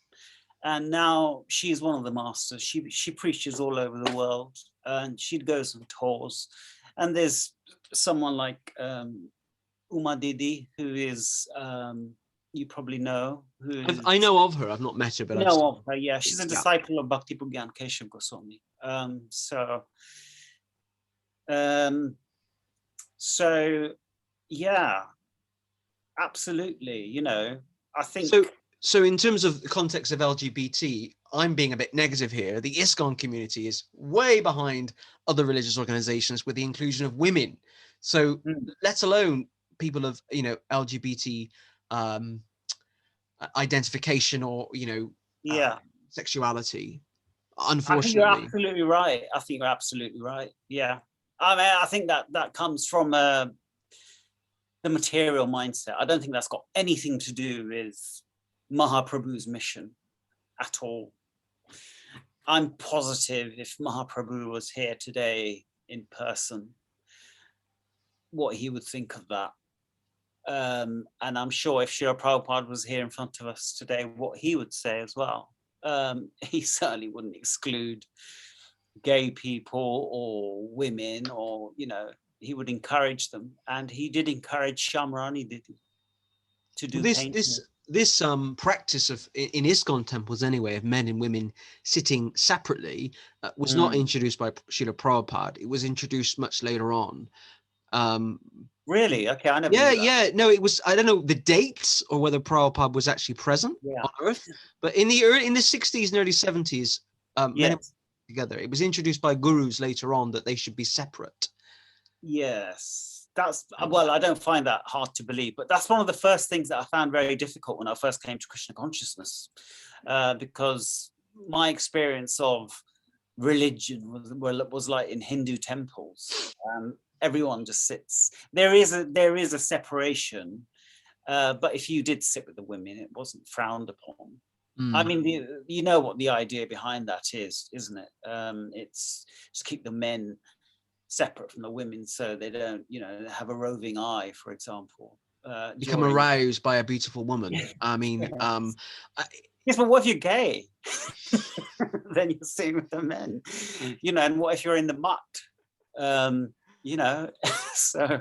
and now she's one of the masters. She preaches all over the world, and she goes on tours. And there's someone like Uma Didi, who is you probably know. I know of her. I've not met her, but I know of her. Yeah, she's a disciple of Bhakti Pugyan Keshav Goswami. So yeah, absolutely. You know, I think so in terms of the context of LGBT, I'm being a bit negative here. The ISKCON community is way behind other religious organizations with the inclusion of women. So let alone people of, you know, LGBT identification or, you know, sexuality. Unfortunately, I think you're absolutely right. Yeah, I mean, I think that comes from the material mindset. I don't think that's got anything to do with Mahaprabhu's mission at all. I'm positive if Mahaprabhu was here today in person, what he would think of that. And I'm sure if Srila Prabhupada was here in front of us today, what he would say as well. He certainly wouldn't exclude gay people or women, or, you know, he would encourage them. And he did encourage Shamrani to do this practice of in ISKCON temples anyway, of men and women sitting separately was not introduced by Srila Prabhupada. It was introduced much later on. Really? Okay, I never knew that. Yeah. No, it was, I don't know the dates or whether Prabhupada was actually present on Earth, but in the 60s and early 70s, men together. It was introduced by gurus later on that they should be separate. Yes, that's, well, I don't find that hard to believe, but that's one of the first things that I found very difficult when I first came to Krishna consciousness, because my experience of religion was like in Hindu temples. Everyone just sits. There is a separation, but if you did sit with the women, it wasn't frowned upon. I mean, you know what the idea behind that is, isn't it? It's just keep the men separate from the women so they don't, you know, have a roving eye, for example. Become aroused by a beautiful woman. I mean, yes, but what if you're gay? Then you're sitting with the men, you know, and what if you're in the mutt? You know, so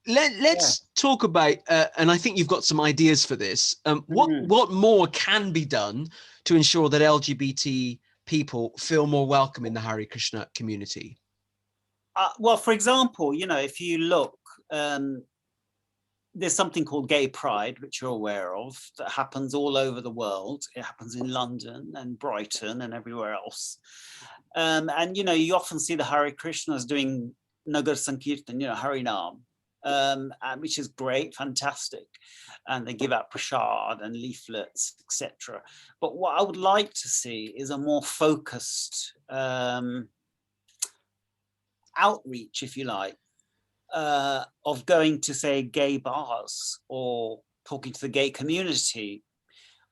let's talk about, and I think you've got some ideas for this. What more can be done to ensure that LGBT people feel more welcome in the Hare Krishna community? Well, for example, you know, if you look, there's something called Gay Pride, which you're aware of, that happens all over the world. It happens in London and Brighton and everywhere else. And, you know, you often see the Hare Krishnas doing Nagar Sankirtan, you know, Harinam, which is great, fantastic. And they give out prasad and leaflets, etc. But what I would like to see is a more focused outreach, if you like, of going to, say, gay bars or talking to the gay community,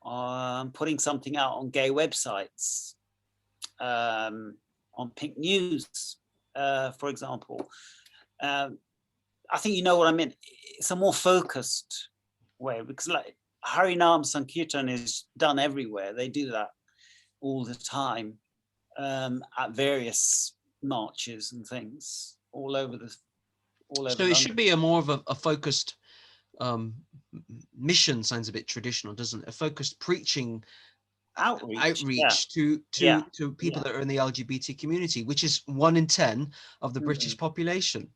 putting something out on gay websites, on Pink News, for example. I think you know what I mean. It's a more focused way, because like Harinam Sankirtan is done everywhere. They do that all the time at various marches and things all over the. So London. It should be a more of a focused mission. Sounds a bit traditional, doesn't it? A focused preaching outreach to people that are in the LGBT community, which is 1 in 10 of the British population.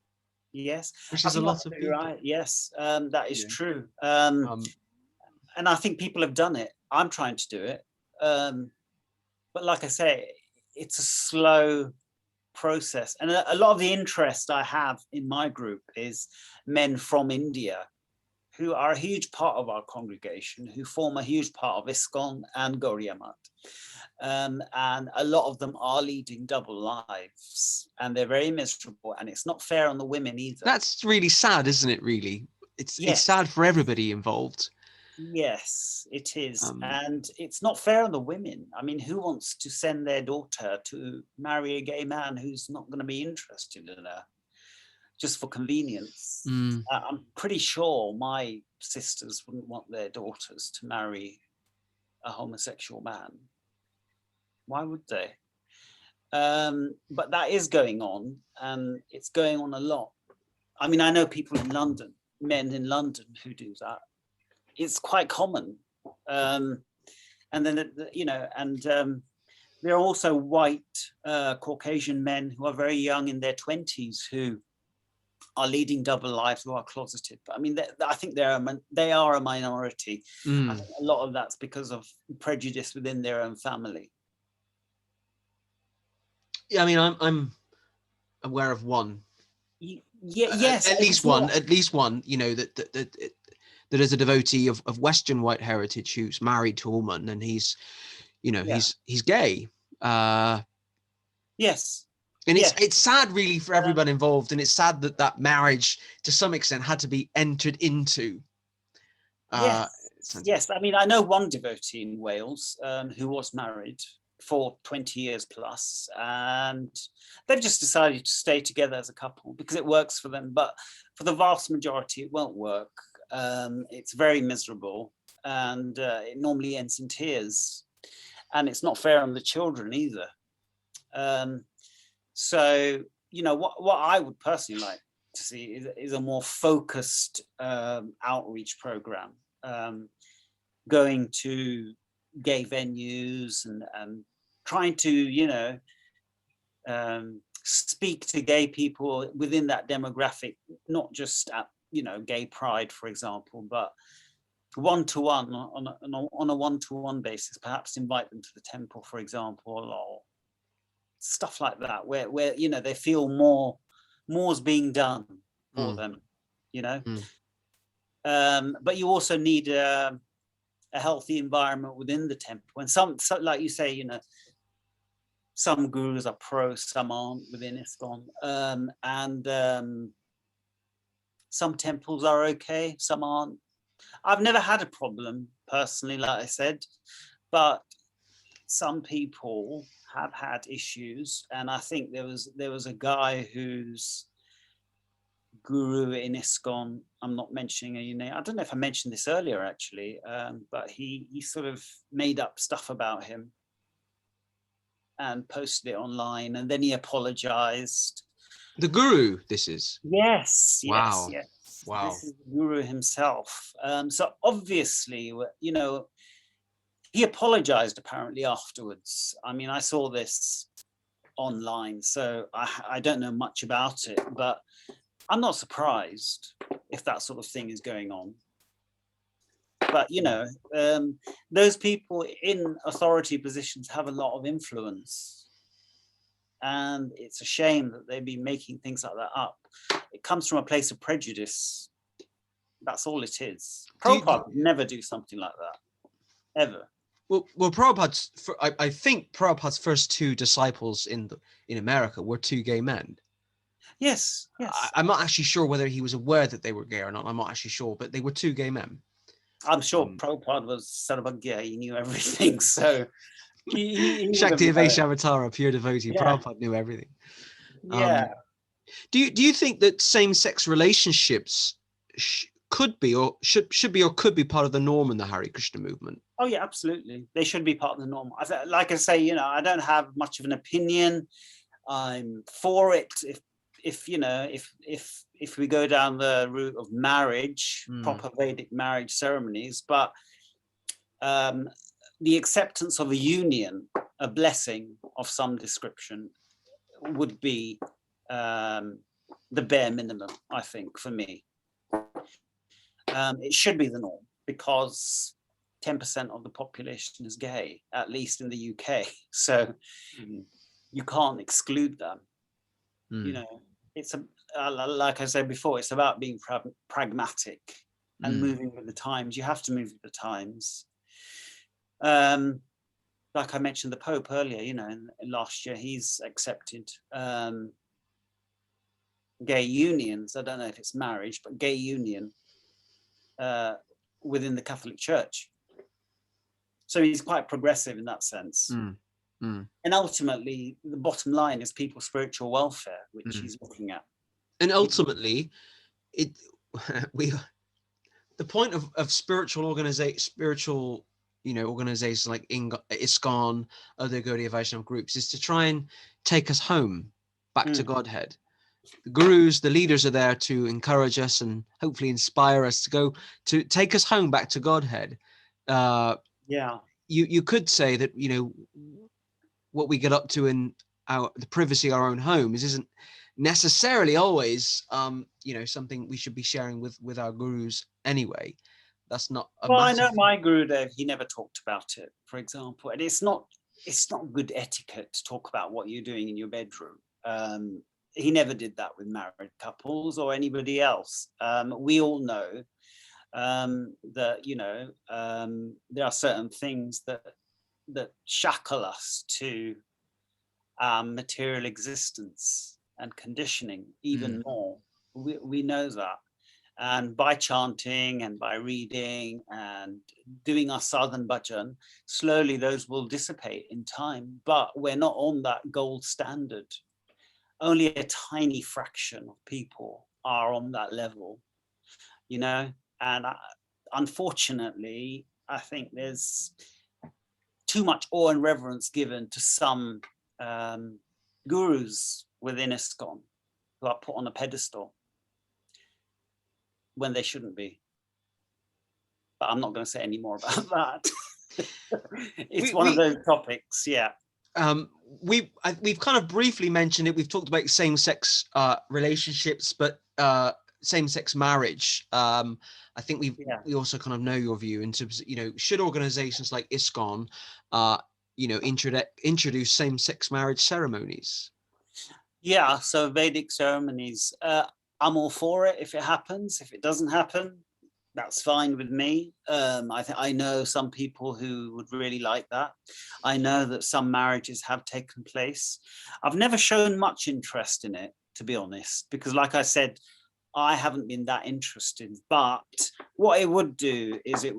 Yes, which is a lot of people. Right. Yes, that is true. And I think people have done it. I'm trying to do it, but like I say, it's a slow process. And a lot of the interest I have in my group is men from India, who are a huge part of our congregation, who form a huge part of ISKCON and Gaudiya Math. And a lot of them are leading double lives, and they're very miserable, and it's not fair on the women either. That's really sad, isn't it, really? It's sad for everybody involved. Yes, it is. And it's not fair on the women. I mean, who wants to send their daughter to marry a gay man who's not going to be interested in her just for convenience? I'm pretty sure my sisters wouldn't want their daughters to marry a homosexual man. Why would they? But that is going on, and it's going on a lot. I mean, I know people in London, men in London who do that. It's quite common. And then, you know, and there are also white Caucasian men who are very young in their 20s who are leading double lives, who are closeted. But I mean, I think they are a minority. I think a lot of that's because of prejudice within their own family. Yeah, I mean, I'm aware of one. Yes, at least one. You know, that is a devotee of Western white heritage who's married to a woman, and he's, you know, he's gay. Yes. And it's sad, really, for everyone involved, and it's sad that marriage, to some extent, had to be entered into. Yes. I mean, I know one devotee in Wales who was married for 20 years plus, and they've just decided to stay together as a couple because it works for them. But for the vast majority, it won't work. It's very miserable, and it normally ends in tears, and it's not fair on the children either. So, you know, what I would personally like to see is a more focused outreach program, going to gay venues and trying to, you know, speak to gay people within that demographic, not just at, you know, gay pride, for example, but one-to-one, on a one-to-one basis, perhaps invite them to the temple, for example, or stuff like that, where you know, they feel more's being done for them, you know. But you also need a healthy environment within the temple, and some like you say, you know, some gurus are pro, some aren't within ISKCON, and some temples are okay, some aren't. I've never had a problem personally, like I said, but some people have had issues, and I think there was a guy whose guru in ISKCON, I'm not mentioning any name, I don't know if I mentioned this earlier actually, but he sort of made up stuff about him and posted it online, and then he apologized. The guru, this is? Yes. Wow. This is the guru himself. So obviously, you know, he apologized apparently afterwards. I mean, I saw this online, so I don't know much about it, but I'm not surprised if that sort of thing is going on. But, you know, those people in authority positions have a lot of influence. And it's a shame that they'd be making things like that up. It comes from a place of prejudice. That's all it is. Prabhupada would never do something like that, ever. Well, I think Prabhupada's first two disciples in America were two gay men. Yes. I'm not actually sure whether he was aware that they were gay or not. I'm not actually sure, but they were two gay men. I'm sure Prabhupada was Sarvagya, he knew everything, so he Shakti Avesh Avatara, pure devotee. Yeah. Prabhupada knew everything. Yeah. Do you think that same-sex relationships could be or should be or could be part of the norm in the Hare Krishna movement? Oh yeah, absolutely. They should be part of the norm. Like I say, you know, I don't have much of an opinion. I'm for it if you know, if we go down the route of marriage, proper Vedic marriage ceremonies, but the acceptance of a union, a blessing of some description, would be the bare minimum, I think, for me. It should be the norm because 10% of the population is gay, at least in the UK. So you can't exclude them. You know, it's like I said before, it's about being pragmatic and moving with the times. You have to move with the times. Like I mentioned the Pope earlier, you know, in last year, he's accepted gay unions. I don't know if it's marriage, but gay union within the Catholic Church. So he's quite progressive in that sense. And ultimately, the bottom line is people's spiritual welfare, which he's looking at. And ultimately, the point of spiritual organizations like ISKCON, other Gaudiya Vaishnava groups, is to try and take us home back to Godhead. The gurus, the leaders are there to encourage us and hopefully inspire us to take us home back to Godhead. You could say that, you know, what we get up to in the privacy of our own homes isn't necessarily always you know, something we should be sharing with our gurus anyway. That's not well, I know my Gurudev, he never talked about it, for example, and it's not good etiquette to talk about what you're doing in your bedroom. He never did that with married couples or anybody else. We all know that, you know, there are certain things that shackle us to material existence and conditioning even more. We know that. And by chanting and by reading and doing our Sadhan Bhajan, slowly those will dissipate in time. But we're not on that gold standard. Only a tiny fraction of people are on that level, you know? And unfortunately, I think there's too much awe and reverence given to some gurus within ISKCON who are put on a pedestal when they shouldn't be. But I'm not going to say any more about that. It's one of those topics, yeah. We've kind of briefly mentioned it. We've talked about same-sex relationships, but same-sex marriage. I think we also kind of know your view in terms of, you know, should organizations like ISKCON, you know, introduce same-sex marriage ceremonies? Yeah, so Vedic ceremonies, I'm all for it if it happens. If it doesn't happen, that's fine with me. I know some people who would really like that. I know that some marriages have taken place. I've never shown much interest in it, to be honest, because like I said, I haven't been that interested. But what it would do is it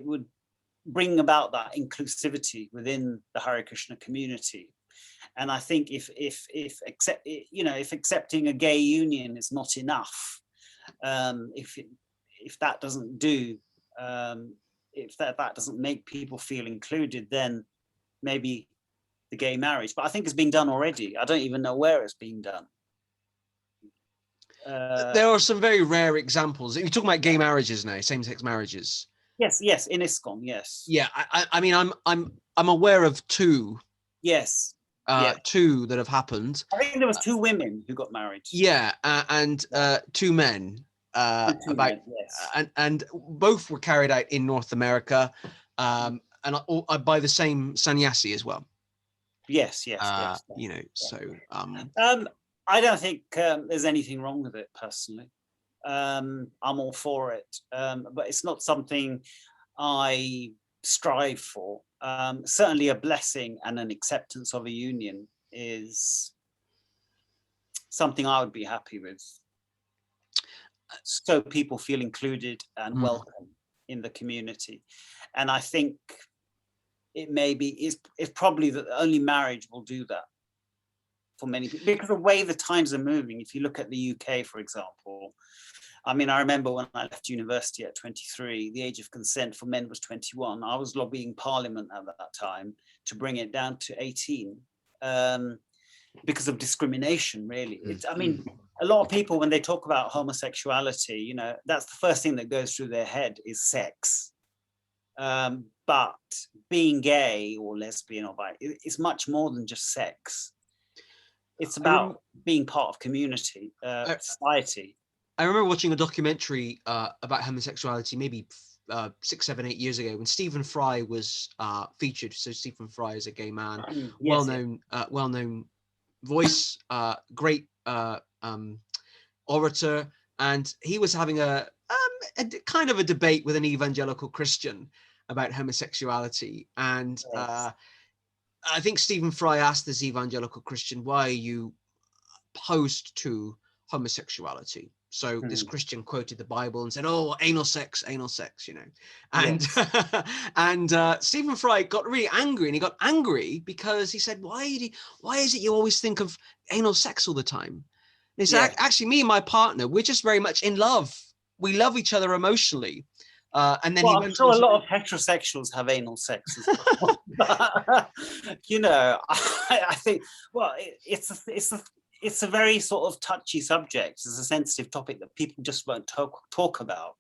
would bring about that inclusivity within the Hare Krishna community. And I think if accepting a gay union is not enough, if that doesn't do, if that doesn't make people feel included, then maybe the gay marriage. But I think it's being done already. I don't even know where it's being done. There are some very rare examples. You're talking about gay marriages now, same-sex marriages. Yes, in ISKCON, yes. Yeah, I mean, I'm aware of two. Yes. Two that have happened. I think there was 2 women who got married. Yeah, and 2 men. And both were carried out in North America, and by the same sannyasi as well. Yes. You know, so I don't think there's anything wrong with it personally. I'm all for it, but it's not something I strive for. Certainly a blessing and an acceptance of a union is something I would be happy with, so people feel included and welcome in the community. And I think it maybe is probably that only marriage will do that for many people, because the way the times are moving. If you look at the UK, for example, I mean, I remember when I left university at 23, the age of consent for men was 21. I was lobbying Parliament at that time to bring it down to 18 because of discrimination, really. I mean, a lot of people, when they talk about homosexuality, you know, that's the first thing that goes through their head is sex. But being gay or lesbian or bi, it's much more than just sex. It's about being part of community, society. I remember watching a documentary about homosexuality maybe 6, 7, 8 years ago when Stephen Fry was featured. So Stephen Fry is a gay man, well-known voice, great orator, and he was having a kind of a debate with an evangelical Christian about homosexuality. And Yes. I think Stephen Fry asked this evangelical Christian, why are you opposed to homosexuality? So this Christian quoted the Bible and said, "Oh, anal sex, you know." And Yes. and Stephen Fry got really angry, and he got angry because he said, "Why is it you always think of anal sex all the time?" And he said, Yes. "Actually, me and my partner, we're just very much in love. We love each other emotionally." And then Well, he I'm went sure on a to, lot of heterosexuals have anal sex as well. But, you know, I think, well, it's a very sort of touchy subject. It's a sensitive topic that people just won't talk about.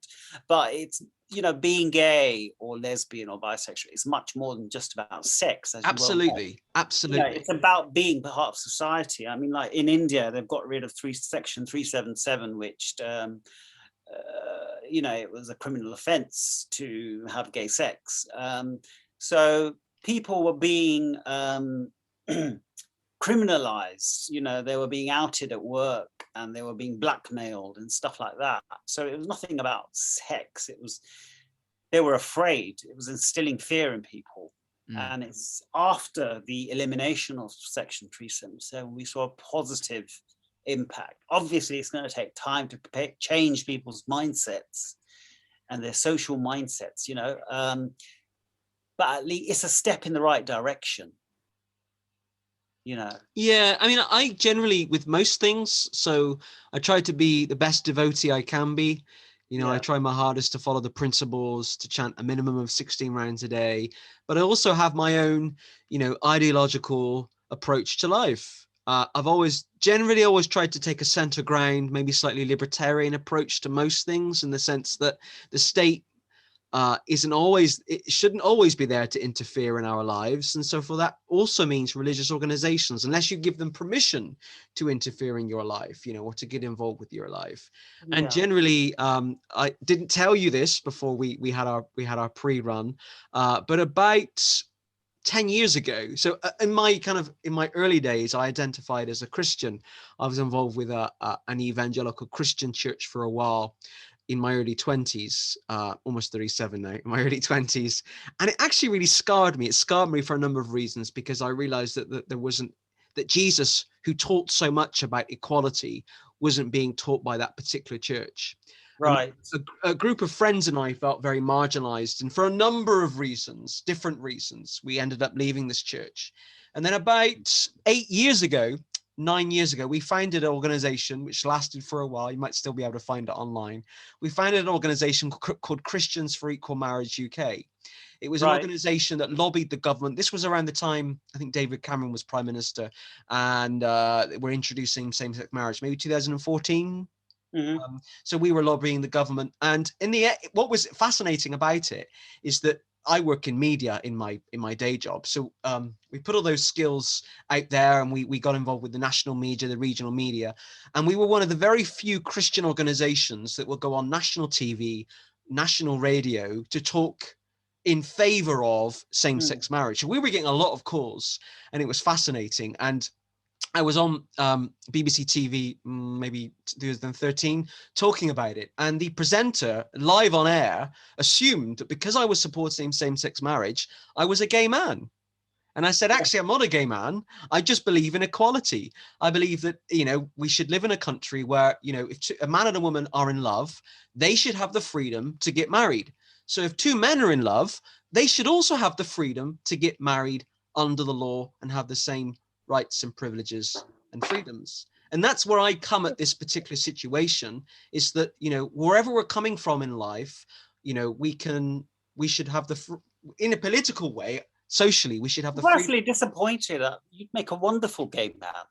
But it's, you know, being gay or lesbian or bisexual is much more than just about sex, as you well know. absolutely, You know, absolutely. it's about being part of society. I mean, like in India, they've got rid of Section 377, which you know, it was a criminal offense to have gay sex. So people were being criminalized, you know, they were being outed at work and they were being blackmailed and stuff like that. So it was nothing about sex. It was, they were afraid. It was instilling fear in people. And it's after the elimination of Section 377, we saw a positive impact. Obviously, it's going to take time to change people's mindsets and their social mindsets, you know, but at least it's a step in the right direction, you know. Yeah, I mean, I generally, with most things, so I try to be the best devotee I can be. You know, I Yeah. try my hardest to follow the principles, to chant a minimum of 16 rounds a day, but I also have my own, you know, ideological approach to life. I've generally always tried to take a center ground, maybe slightly libertarian approach to most things, in the sense that the state it shouldn't always be there to interfere in our lives. And so for that also means religious organizations, unless you give them permission to interfere in your life, you know, or to get involved with your life. And Yeah. generally, I didn't tell you this before we had our pre-run, but about 10 years ago. So in my early days, I identified as a Christian. I was involved with an evangelical Christian church for a while in my early 20s, almost 37 now, in my early 20s. And it actually really scarred me. It scarred me for a number of reasons, because I realized that Jesus, who taught so much about equality, wasn't being taught by that particular church. And Right. a group of friends and I felt very marginalized. And for a number of reasons, different reasons, we ended up leaving this church. And then about 9 years ago, we founded an organization which lasted for a while. You might still be able to find it online. We founded an organization called Christians for Equal Marriage UK. It was an Right. organization that lobbied the government. This was around the time, I think, David Cameron was prime minister, and we're introducing same-sex marriage, maybe 2014. Mm-hmm. So we were lobbying the government, and what was fascinating about it is that I work in media in my day job. So we put all those skills out there, and we got involved with the national media, the regional media, and we were one of the very few Christian organizations that will go on national TV, national radio to talk in favor of same-sex marriage. So we were getting a lot of calls, and it was fascinating. And I was on BBC TV maybe 2013 talking about it, and the presenter live on air assumed that because I was supporting same-sex marriage, I was a gay man. And I said, actually, I'm not a gay man. I just believe in equality. I believe that, you know, we should live in a country where, you know, if a man and a woman are in love, they should have the freedom to get married. So if two men are in love, they should also have the freedom to get married under the law and have the same rights and privileges and freedoms. And that's where I come at this particular situation, is that, you know, wherever we're coming from in life, you know, we should have in a political way, socially, we should have the I'm freedom. actually disappointed. You'd make a wonderful gay man.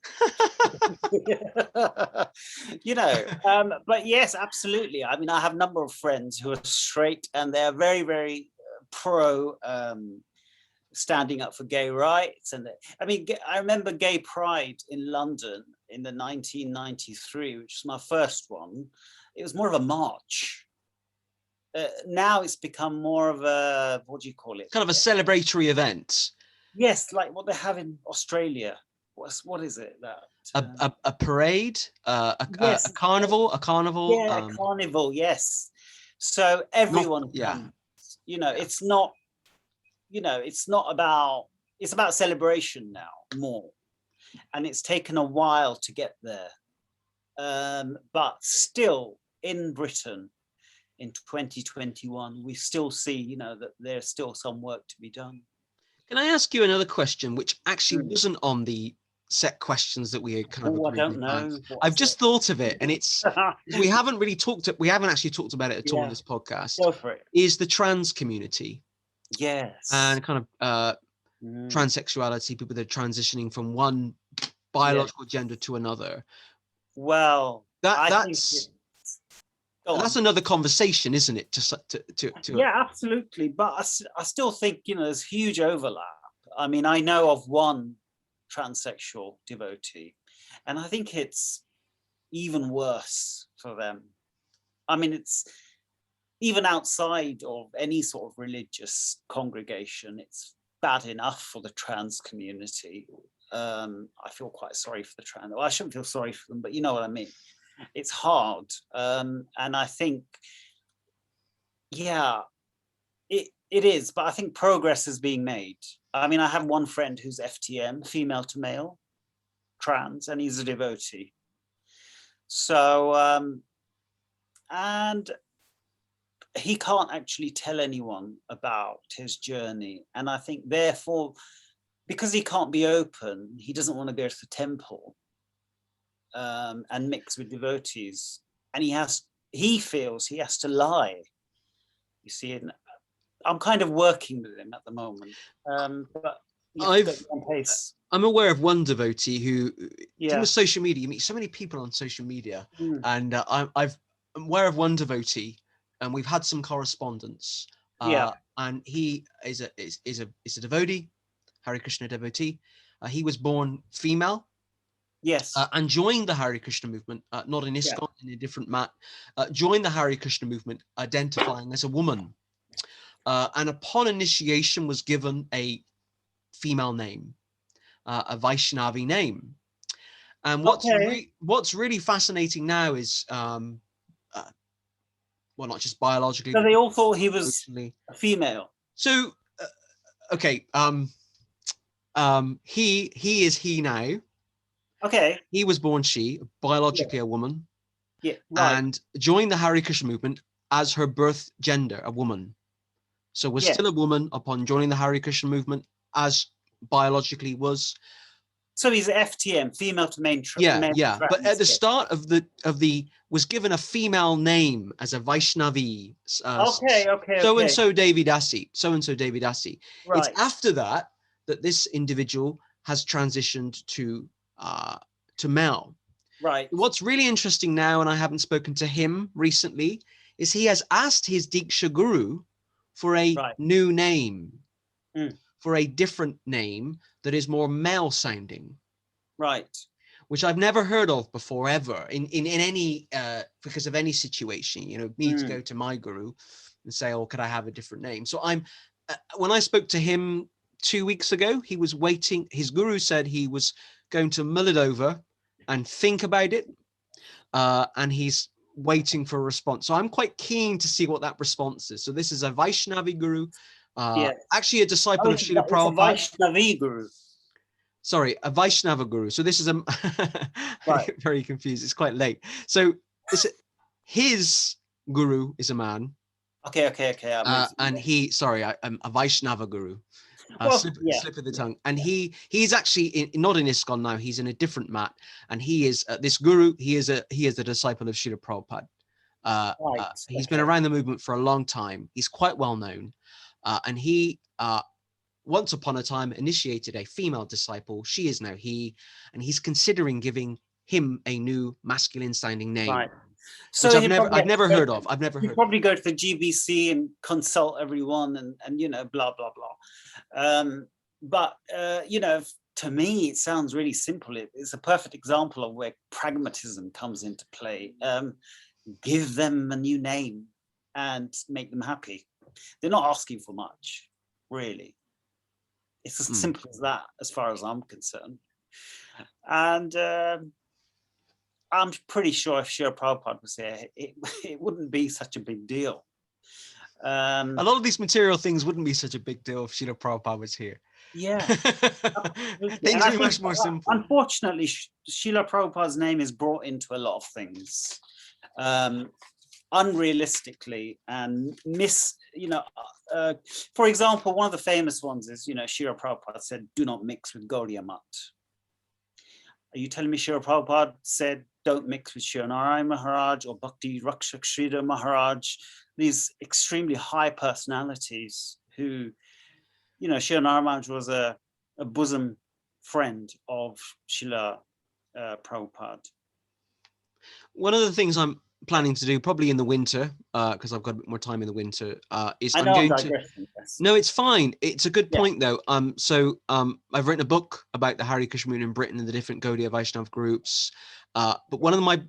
You know, but yes, absolutely. I mean, I have a number of friends who are straight, and they're very, very pro standing up for gay rights. And I mean, I remember Gay Pride in London in the 1993, which was my first one. It was more of a march. Now it's become more of a, what do you call it? Kind of a celebratory event. Yes, like what they have in Australia. what is it that a parade, yes, a carnival, yeah, a carnival, yes. So everyone comes, it's not, it's not about, it's about celebration now more, and it's taken a while to get there, but still in Britain in 2021 we still see that there's still some work to be done. Can I ask you another question, which actually wasn't on the set questions that we had kind of agreed? I don't know. I've just thought of it, and it's we haven't actually talked about it at all in this podcast. Go for it. Is the trans community? Yes. And kind of transsexuality, people that are transitioning from one biological gender to another. Well, that's another conversation, isn't it? Yeah, absolutely. But I still think there's huge overlap. I mean, I know of one transsexual devotee, and I think it's even worse for them. I mean, it's even outside of any sort of religious congregation, it's bad enough for the trans community. I feel quite sorry for the trans. Well, I shouldn't feel sorry for them, but you know what I mean. It's hard, and I think, yeah, it is. But I think progress is being made. I mean, I have one friend who's FTM, female to male, trans, and he's a devotee. So, and he can't actually tell anyone about his journey, and I think therefore, because he can't be open, he doesn't want to go to the temple and mix with devotees, and he feels he has to lie, you see. And I'm kind of working with him at the moment, but I'm aware of one devotee who, with social media, you meet so many people on social media, and I'm aware of one devotee, and we've had some correspondence. And he is a devotee, Hare Krishna devotee. He was born female. Yes. And joined the Hare Krishna movement, not in ISKCON, in a different mat. Joined the Hare Krishna movement, identifying as a woman. And upon initiation was given a female name, a Vaishnavi name. And what's really fascinating now is, well, not just biologically. So they all thought he was a female. So, okay, he is he now. Okay. He was born she, biologically a woman. Yeah. Right. And joined the Hare Krishna movement as her birth gender, a woman. So was still a woman upon joining the Hare Krishna movement, as biologically was. So he's FTM, female to main. Yeah. But at the start of the was given a female name as a Vaishnavi. Okay. So and so Devi Dasi. Right. It's after that this individual has transitioned to male. Right. What's really interesting now, and I haven't spoken to him recently, is he has asked his Diksha Guru for a new name, for a different name that is more male sounding. Right. Which I've never heard of before, ever, in any, because of any situation, me to go to my guru and say, oh, could I have a different name? So when I spoke to him 2 weeks ago, he was waiting. His guru said he was going to mull it over and think about it. And he's waiting for a response. So I'm quite keen to see what that response is. So this is a Vaishnavi guru, actually a disciple of Srila Prabhupada. Vaishnavi guru. Sorry, a Vaishnava guru. So this is very confused. It's quite late. So his guru is a man. Okay. And I'm a Vaishnava guru. Slip of the tongue. And he's actually not in ISKCON now. He's in a different mat. And he is this guru. He is a disciple of Srila Prabhupada. He's been around the movement for a long time. He's quite well known. And he once upon a time initiated a female disciple. She is now he, and he's considering giving him a new masculine sounding name. Right. So I've never heard of. He'd probably go to the GBC and consult everyone and blah blah blah. But to me it sounds really simple. It's a perfect example of where pragmatism comes into play. Give them a new name and make them happy. They're not asking for much, really. It's as simple as that, as far as I'm concerned. And I'm pretty sure if Srila Prabhupada was here, it wouldn't be such a big deal. A lot of these material things wouldn't be such a big deal if Srila Prabhupada was here. Yeah. Things would be much more simple. Unfortunately, Srila Prabhupada's name is brought into a lot of things unrealistically and for example, one of the famous ones is, Srila Prabhupada said, do not mix with Gaudiya Mat. Are you telling me Srila Prabhupada said, don't mix with Srila Narayan Maharaj or Bhakti Rakshak Sridhar Maharaj, these extremely high personalities who, Srila Narayan Maharaj was a bosom friend of Srila Prabhupada. One of the things I'm planning to do probably in the winter, because I've got a bit more time in the winter, is I'm going to. Yes. No, it's fine. It's a good point though. So I've written a book about the Hare Krishna movement in Britain and the different Gaudiya Vaishnava groups. But one of my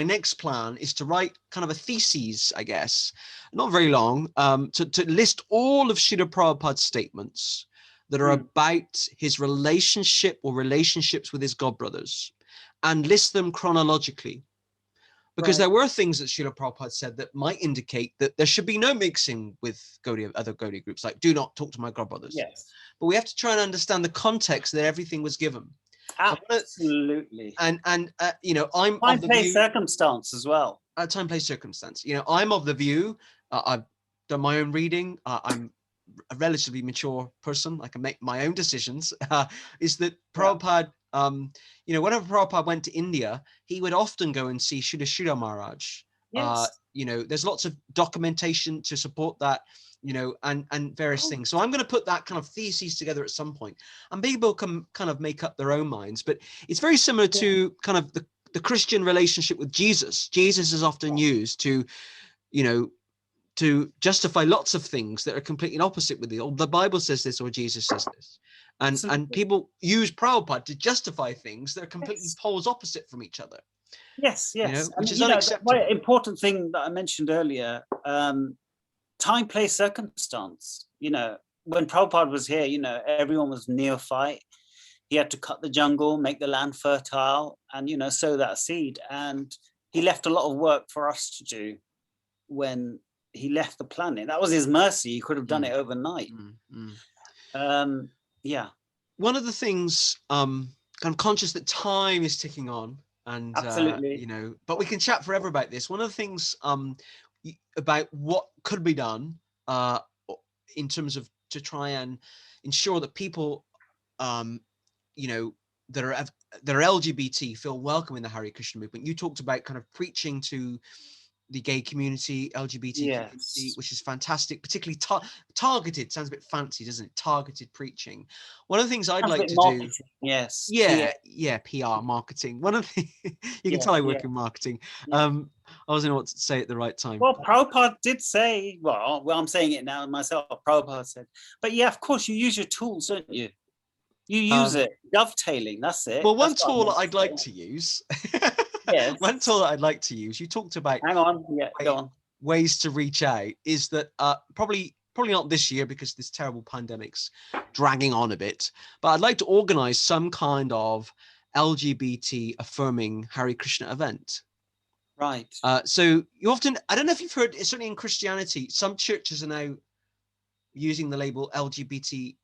next plan is to write kind of a thesis, I guess, not very long, to list all of Srila Prabhupada's statements that are about his relationship or relationships with his godbrothers, and list them chronologically. Because there were things that Srila Prabhupada said that might indicate that there should be no mixing with other Gaudiya groups, like do not talk to my godbrothers. Yes. But we have to try and understand the context that everything was given. Absolutely. And I'm time, place, circumstance as well. Time, place, circumstance. I'm of the view, I've done my own reading. I'm a relatively mature person. I can make my own decisions. Is that Prabhupada, whenever Prabhupada went to India, he would often go and see Srila Sridhar Maharaj. Yes. There's lots of documentation to support that, and various things. So I'm going to put that kind of thesis together at some point, and people can kind of make up their own minds. But it's very similar to kind of the Christian relationship with Jesus. Jesus is often used to justify lots of things that are completely opposite with the Bible says this or Jesus says this. And people use Prabhupada to justify things that are completely poles opposite from each other. Yes. Which is unacceptable. The important thing that I mentioned earlier, time, place, circumstance. When Prabhupada was here, everyone was neophyte. He had to cut the jungle, make the land fertile, and sow that seed. And he left a lot of work for us to do when he left the planet. That was his mercy. He could have done it overnight. One of the things, I'm conscious that time is ticking on, and absolutely, but we can chat forever about this. One of the things about what could be done in terms of to try and ensure that people that are LGBT feel welcome in the Hare Krishna movement. You talked about kind of preaching to the gay community, LGBT community, which is fantastic, particularly targeted. Sounds a bit fancy, doesn't it? Targeted preaching. One of the things I'd like to do. Yes. PR marketing. One of the you can tell I work in marketing. I wasn't know what to say at the right time. Well, Prabhupada did say, well, I'm saying it now myself. Prabhupada said, but of course you use your tools, don't you? You use it, dovetailing. That's it. Well, one tool that I'd like to use. Yes. One tool that I'd like to use. You talked about. Hang on. Yeah, go on. Ways to reach out is that probably not this year because this terrible pandemic's dragging on a bit. But I'd like to organize some kind of LGBT affirming Hare Krishna event. Right. So you often, I don't know if you've heard, certainly in Christianity, some churches are now using the label LGBT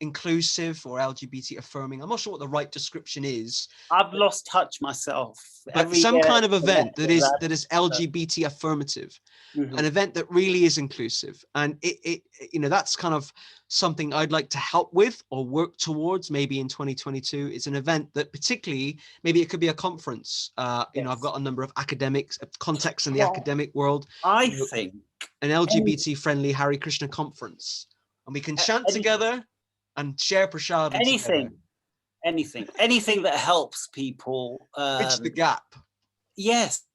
inclusive or LGBT affirming. I'm not sure what the right description is. I've lost touch myself. But some kind of event that is LGBT affirmative, an event that really is inclusive, and it that's kind of something I'd like to help with or work towards. Maybe in 2022, it's an event that particularly maybe it could be a conference. I've got a number of academics contacts in the academic world. I think an LGBT friendly Hare Krishna conference, and we can chant together and share prasad. Anything that helps people bridge the gap. Yes,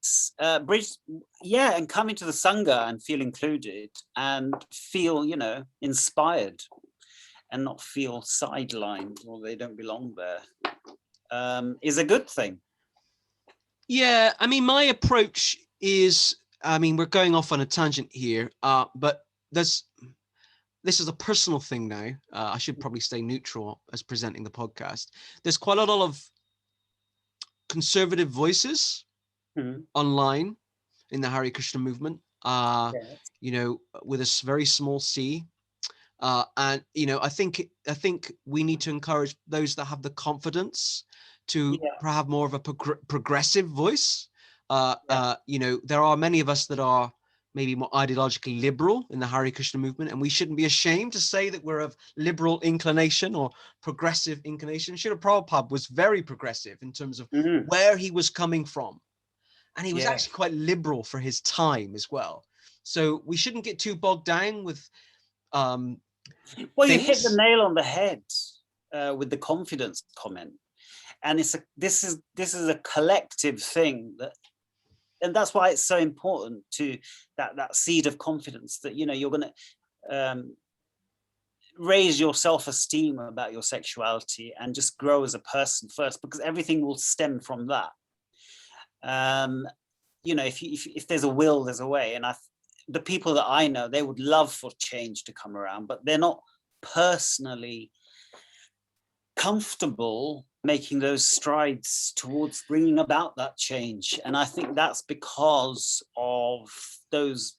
bridge. And come into the sangha and feel included and feel, inspired, and not feel sidelined or they don't belong there. Is a good thing. Yeah, I mean, my approach is, we're going off on a tangent here, but there's this is a personal thing now. I should probably stay neutral as presenting the podcast. There's quite a lot of conservative voices online in the Hare Krishna movement, you know, with a very small c. And, you know, I think we need to encourage those that have the confidence to have more of a progressive voice. You know, there are many of us that are maybe more ideologically liberal in the Hare Krishna movement, and we shouldn't be ashamed to say that we're of liberal inclination or progressive inclination. Srila Prabhupada was very progressive in terms of where he was coming from. And he was actually quite liberal for his time as well. So we shouldn't get too bogged down with well, you hit the nail on the head with the confidence comment. And this is a collective thing, and that's why it's so important to that seed of confidence that, you know, you're going to raise your self-esteem about your sexuality and just grow as a person first, because everything will stem from that. You know, if there's a will, there's a way. And the people that I know, they would love for change to come around, but they're not personally comfortable making those strides towards bringing about that change. And I think that's because of those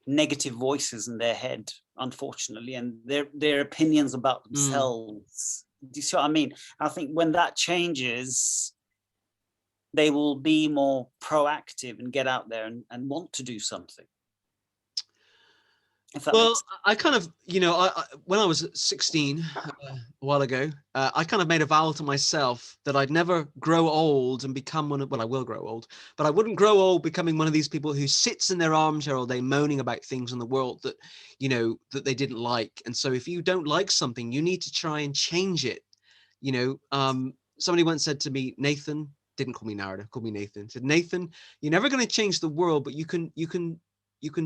negative voices in their head, unfortunately, and their opinions about themselves. Do you see what I mean? I think when that changes, they will be more proactive and get out there and want to do something. Well, I kind of, you know, I when I was 16 a while ago, I kind of made a vow to myself that I'd never grow old and become one of, well, I will grow old, but I wouldn't grow old becoming one of these people who sits in their armchair all day moaning about things in the world that, you know, that they didn't like. And so if you don't like something, you need to try and change it. You know, somebody once said to me, Nathan, didn't call me Narada, called me Nathan, said, Nathan, you're never going to change the world, but you can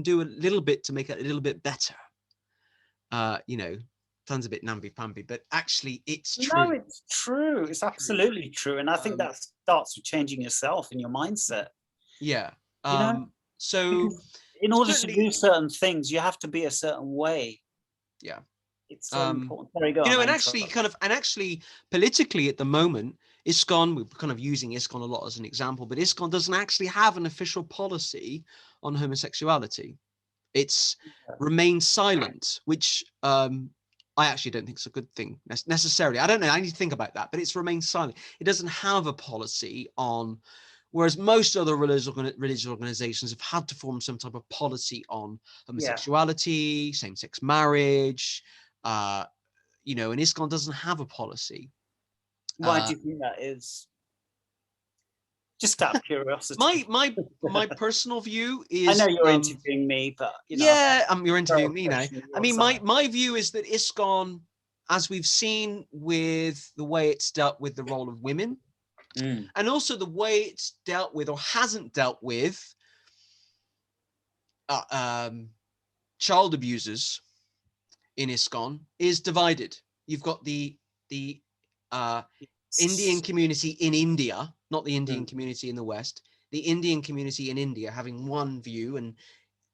do a little bit to make it a little bit better. You know, sounds a bit namby-pamby, but actually it's true. No, it's true. It's absolutely true. And I think that starts with changing yourself and your mindset. Yeah. You know? So in order to do certain things, you have to be a certain way. Yeah. It's so important. Sorry, go you on, know, and actually politically at the moment, ISKCON, we're kind of using ISKCON a lot as an example, but ISKCON doesn't actually have an official policy on homosexuality. It's remained silent, which I actually don't think is a good thing necessarily. I don't know. I need to think about that, but it's remained silent. It doesn't have a policy on, whereas most other religious organizations have had to form some type of policy on homosexuality, same-sex marriage, you know, and ISKCON doesn't have a policy. Why do you think that is? Just out of curiosity. My personal view is, I know you're interviewing me, but you know, you're interviewing me now. I mean, my view is that ISKCON, as we've seen with the way it's dealt with the role of women, and also the way it's dealt with or hasn't dealt with child abusers in ISKCON, is divided. You've got the Indian community in India, not the Indian community in the West, the Indian community in India having one view, and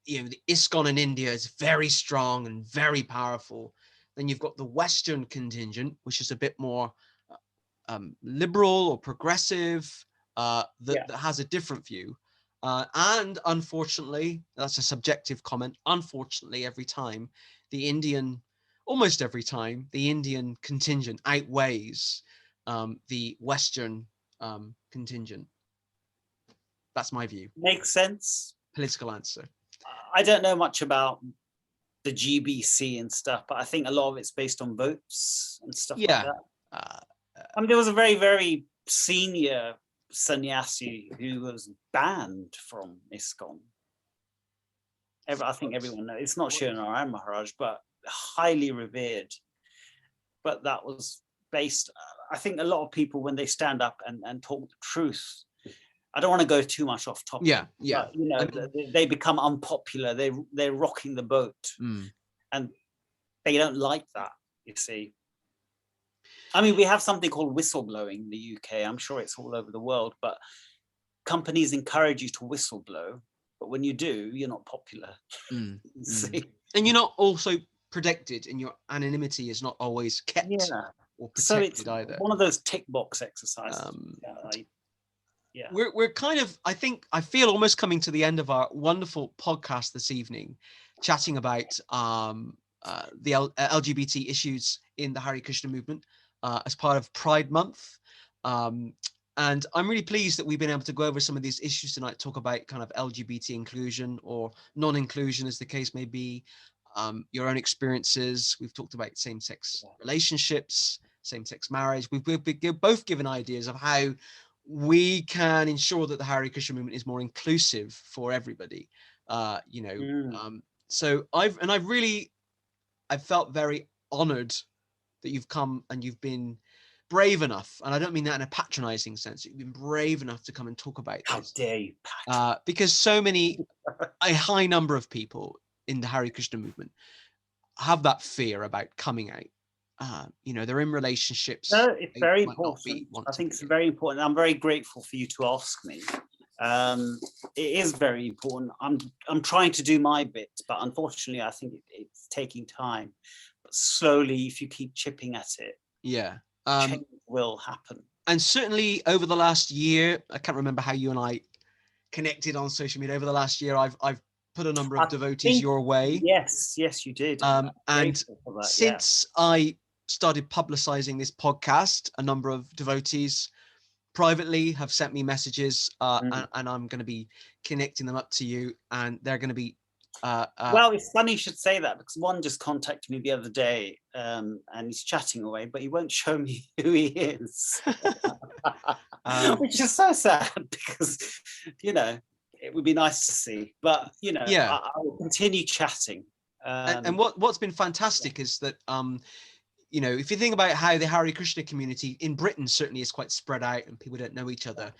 you know, the ISKCON in India is very strong and very powerful. Then you've got the Western contingent, which is a bit more liberal or progressive, that has a different view. And unfortunately, that's a subjective comment, unfortunately, almost every time, the Indian contingent outweighs the Western contingent. That's my view. Makes sense. Political answer. I don't know much about the GBC and stuff, but I think a lot of it's based on votes and stuff like that. I mean, there was a very, very senior sannyasi who was banned from ISKCON. I think everyone knows. It's not Shirnarayan Maharaj, but highly revered. But that was based, I think a lot of people, when they stand up and talk the truth, I don't want to go too much off topic. But, you know, they become unpopular. They're rocking the boat, and they don't like that. You see, I mean, we have something called whistleblowing in the UK. I'm sure it's all over the world, but companies encourage you to whistleblow. But when you do, you're not popular. See? And you're not also predicted, and your anonymity is not always kept or So it's protected either. one of those tick box exercises. We're kind of, I feel almost coming to the end of our wonderful podcast this evening, chatting about the LGBT issues in the Hare Krishna movement as part of Pride Month. And I'm really pleased that we've been able to go over some of these issues tonight, talk about kind of LGBT inclusion or non-inclusion, as the case may be, your own experiences. We've talked about same-sex relationships, same-sex marriage. We've both given ideas of how we can ensure that the Hare Krishna movement is more inclusive for everybody. So I've felt very honored that you've come and you've been brave enough, and I don't mean that in a patronizing sense. You've been brave enough to come and talk about this. How dare you, because a high number of people in the Hare Krishna movement have that fear about coming out. They're in relationships. No, it's very important. I think it's very important. I'm very grateful for you to ask me. It is very important. I'm trying to do my bit, but unfortunately, I think it's taking time. But slowly, if you keep chipping at it, change will happen. And certainly over the last year, I can't remember how you and I connected on social media. Over the last year, I've put a number of devotees your way. Yes, you did. And since I started publicizing this podcast, a number of devotees privately have sent me messages, and I'm going to be connecting them up to you, and they're going to be well, it's funny you should say that, because one just contacted me the other day, and he's chatting away, but he won't show me who he is. Which is so sad, because it would be nice to see, but I will continue chatting. And what's been fantastic is that if you think about how the Hare Krishna community in Britain certainly is quite spread out and people don't know each other,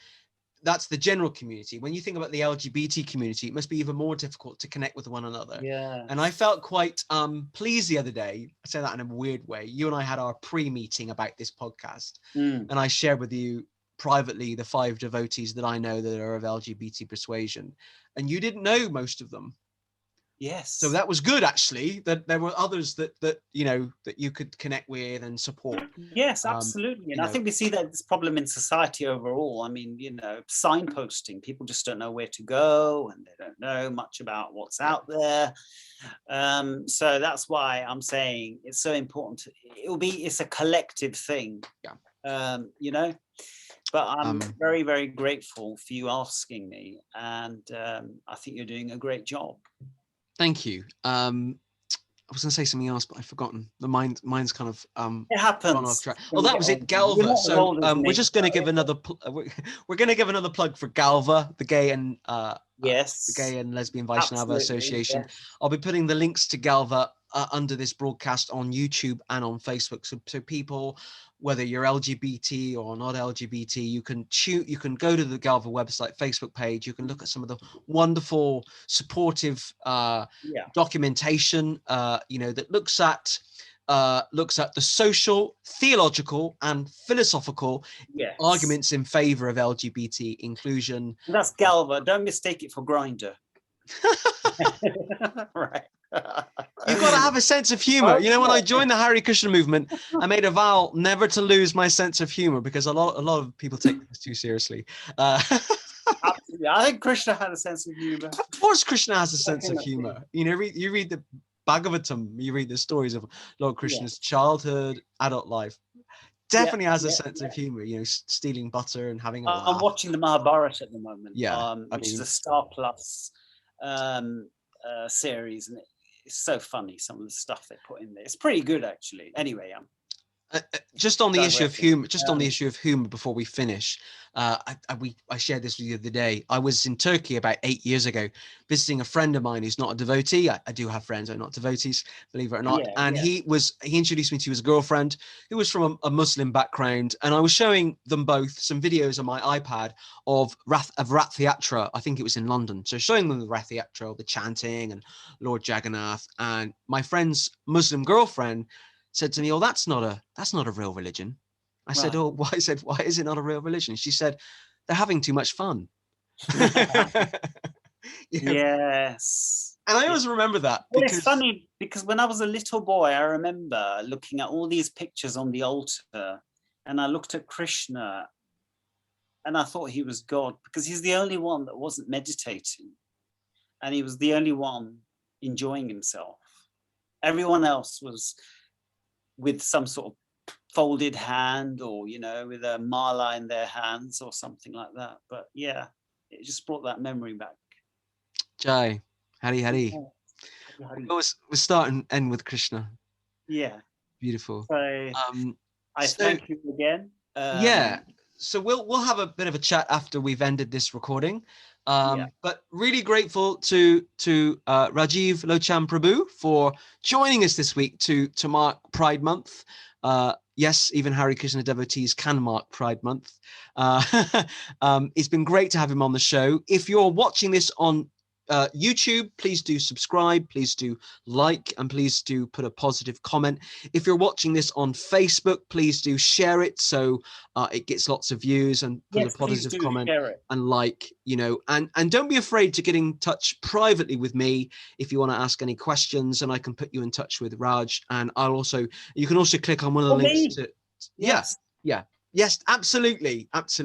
that's the general community. When you think about the LGBT community, it must be even more difficult to connect with one another. Yeah. And I felt quite pleased the other day. I say that in a weird way. You and I had our pre-meeting about this podcast, and I shared with you privately the 5 devotees that I know that are of LGBT persuasion, and you didn't know most of them. Yes. So that was good, actually, that there were others that you could connect with and support. Yes, absolutely. And I think we see that this problem in society overall. I mean, signposting, people just don't know where to go, and they don't know much about what's out there. So that's why I'm saying it's so important. It's a collective thing. Yeah. But I'm very, very grateful for you asking me, and I think you're doing a great job. Thank you. I was going to say something else, but I've forgotten. The mind's kind of it happens. Gone off track. Oh, that was it, Galva. So we're just going to give another. We're going to give another plug for Galva, the Gay and yes, the Gay and Lesbian Vaishnava Association. Yes. I'll be putting the links to Galva under this broadcast on YouTube and on Facebook. So people, whether you're LGBT or not LGBT, you can go to the Galva website, Facebook page. You can look at some of the wonderful, supportive documentation, that looks at the social, theological, and philosophical arguments in favor of LGBT inclusion. And that's Galva. Don't mistake it for Grindr. Right. You've got to have a sense of humor. When I joined the Hare Krishna movement, I made a vow never to lose my sense of humor, because a lot of people take this too seriously. Absolutely. I think Krishna had a sense of humor. Of course, Krishna has a sense of humor. You read the Bhagavatam, you read the stories of Lord Krishna's childhood, adult life. Definitely has a sense of humor. Stealing butter and having a laugh. I'm watching the Mahabharata at the moment. Which is a Star Plus series, and it's so funny, some of the stuff they put in there. It's pretty good, actually. Anyway, just on the issue of humor, on the issue of humor, before we finish, I shared this with you the other day. I was in Turkey about 8 years ago, visiting a friend of mine who's not a devotee. I do have friends who are not devotees, believe it or not. He introduced me to his girlfriend, who was from a Muslim background, and I was showing them both some videos on my iPad of Rath Yatra. I think it was in London. So showing them the Rath Yatra, the chanting, and Lord Jagannath, and my friend's Muslim girlfriend said to me, "Oh, that's not a real religion." I said, "Oh, why?" I said, "Why is it not a real religion?" She said, "They're having too much fun." Yes. And I always remember that Well, because it's funny because when I was a little boy, I remember looking at all these pictures on the altar, and I looked at Krishna and I thought he was God because he's the only one that wasn't meditating, and he was the only one enjoying himself. Everyone else was with some sort of folded hand, or with a mala in their hands or something like that. But yeah, it just brought that memory back. Jai, Hari Hari. Yeah. We'll start and end with Krishna. Yeah. Beautiful. So I So thank you again. yeah. So we'll have a bit of a chat after we've ended this recording. But really grateful to Rajeev Lochana Prabhu for joining us this week to mark Pride Month. Yes, even Hare Krishna devotees can mark Pride Month. It's been great to have him on the show. If you're watching this on YouTube, please do subscribe, please do like, and please do put a positive comment. If you're watching this on Facebook, please do share it so it gets lots of views, and put a positive comment and like, and don't be afraid to get in touch privately with me if you want to ask any questions, and I can put you in touch with Raj, and you can also click on one of the links to Yes, absolutely. Yes.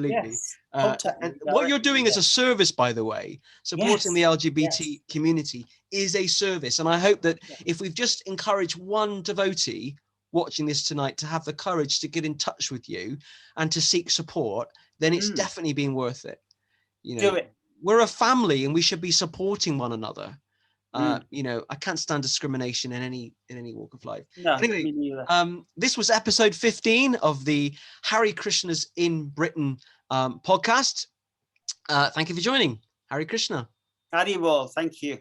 And what you're doing as a service, by the way, supporting the LGBT community is a service. And I hope that if we've just encouraged one devotee watching this tonight to have the courage to get in touch with you and to seek support, then it's definitely been worth it. Do it. We're a family and we should be supporting one another. I can't stand discrimination in any walk of life. No, anyway, me neither. this was episode 15 of the Hare Krishnas in Britain podcast. Thank you for joining. Hare Krishna. Haribol, thank you.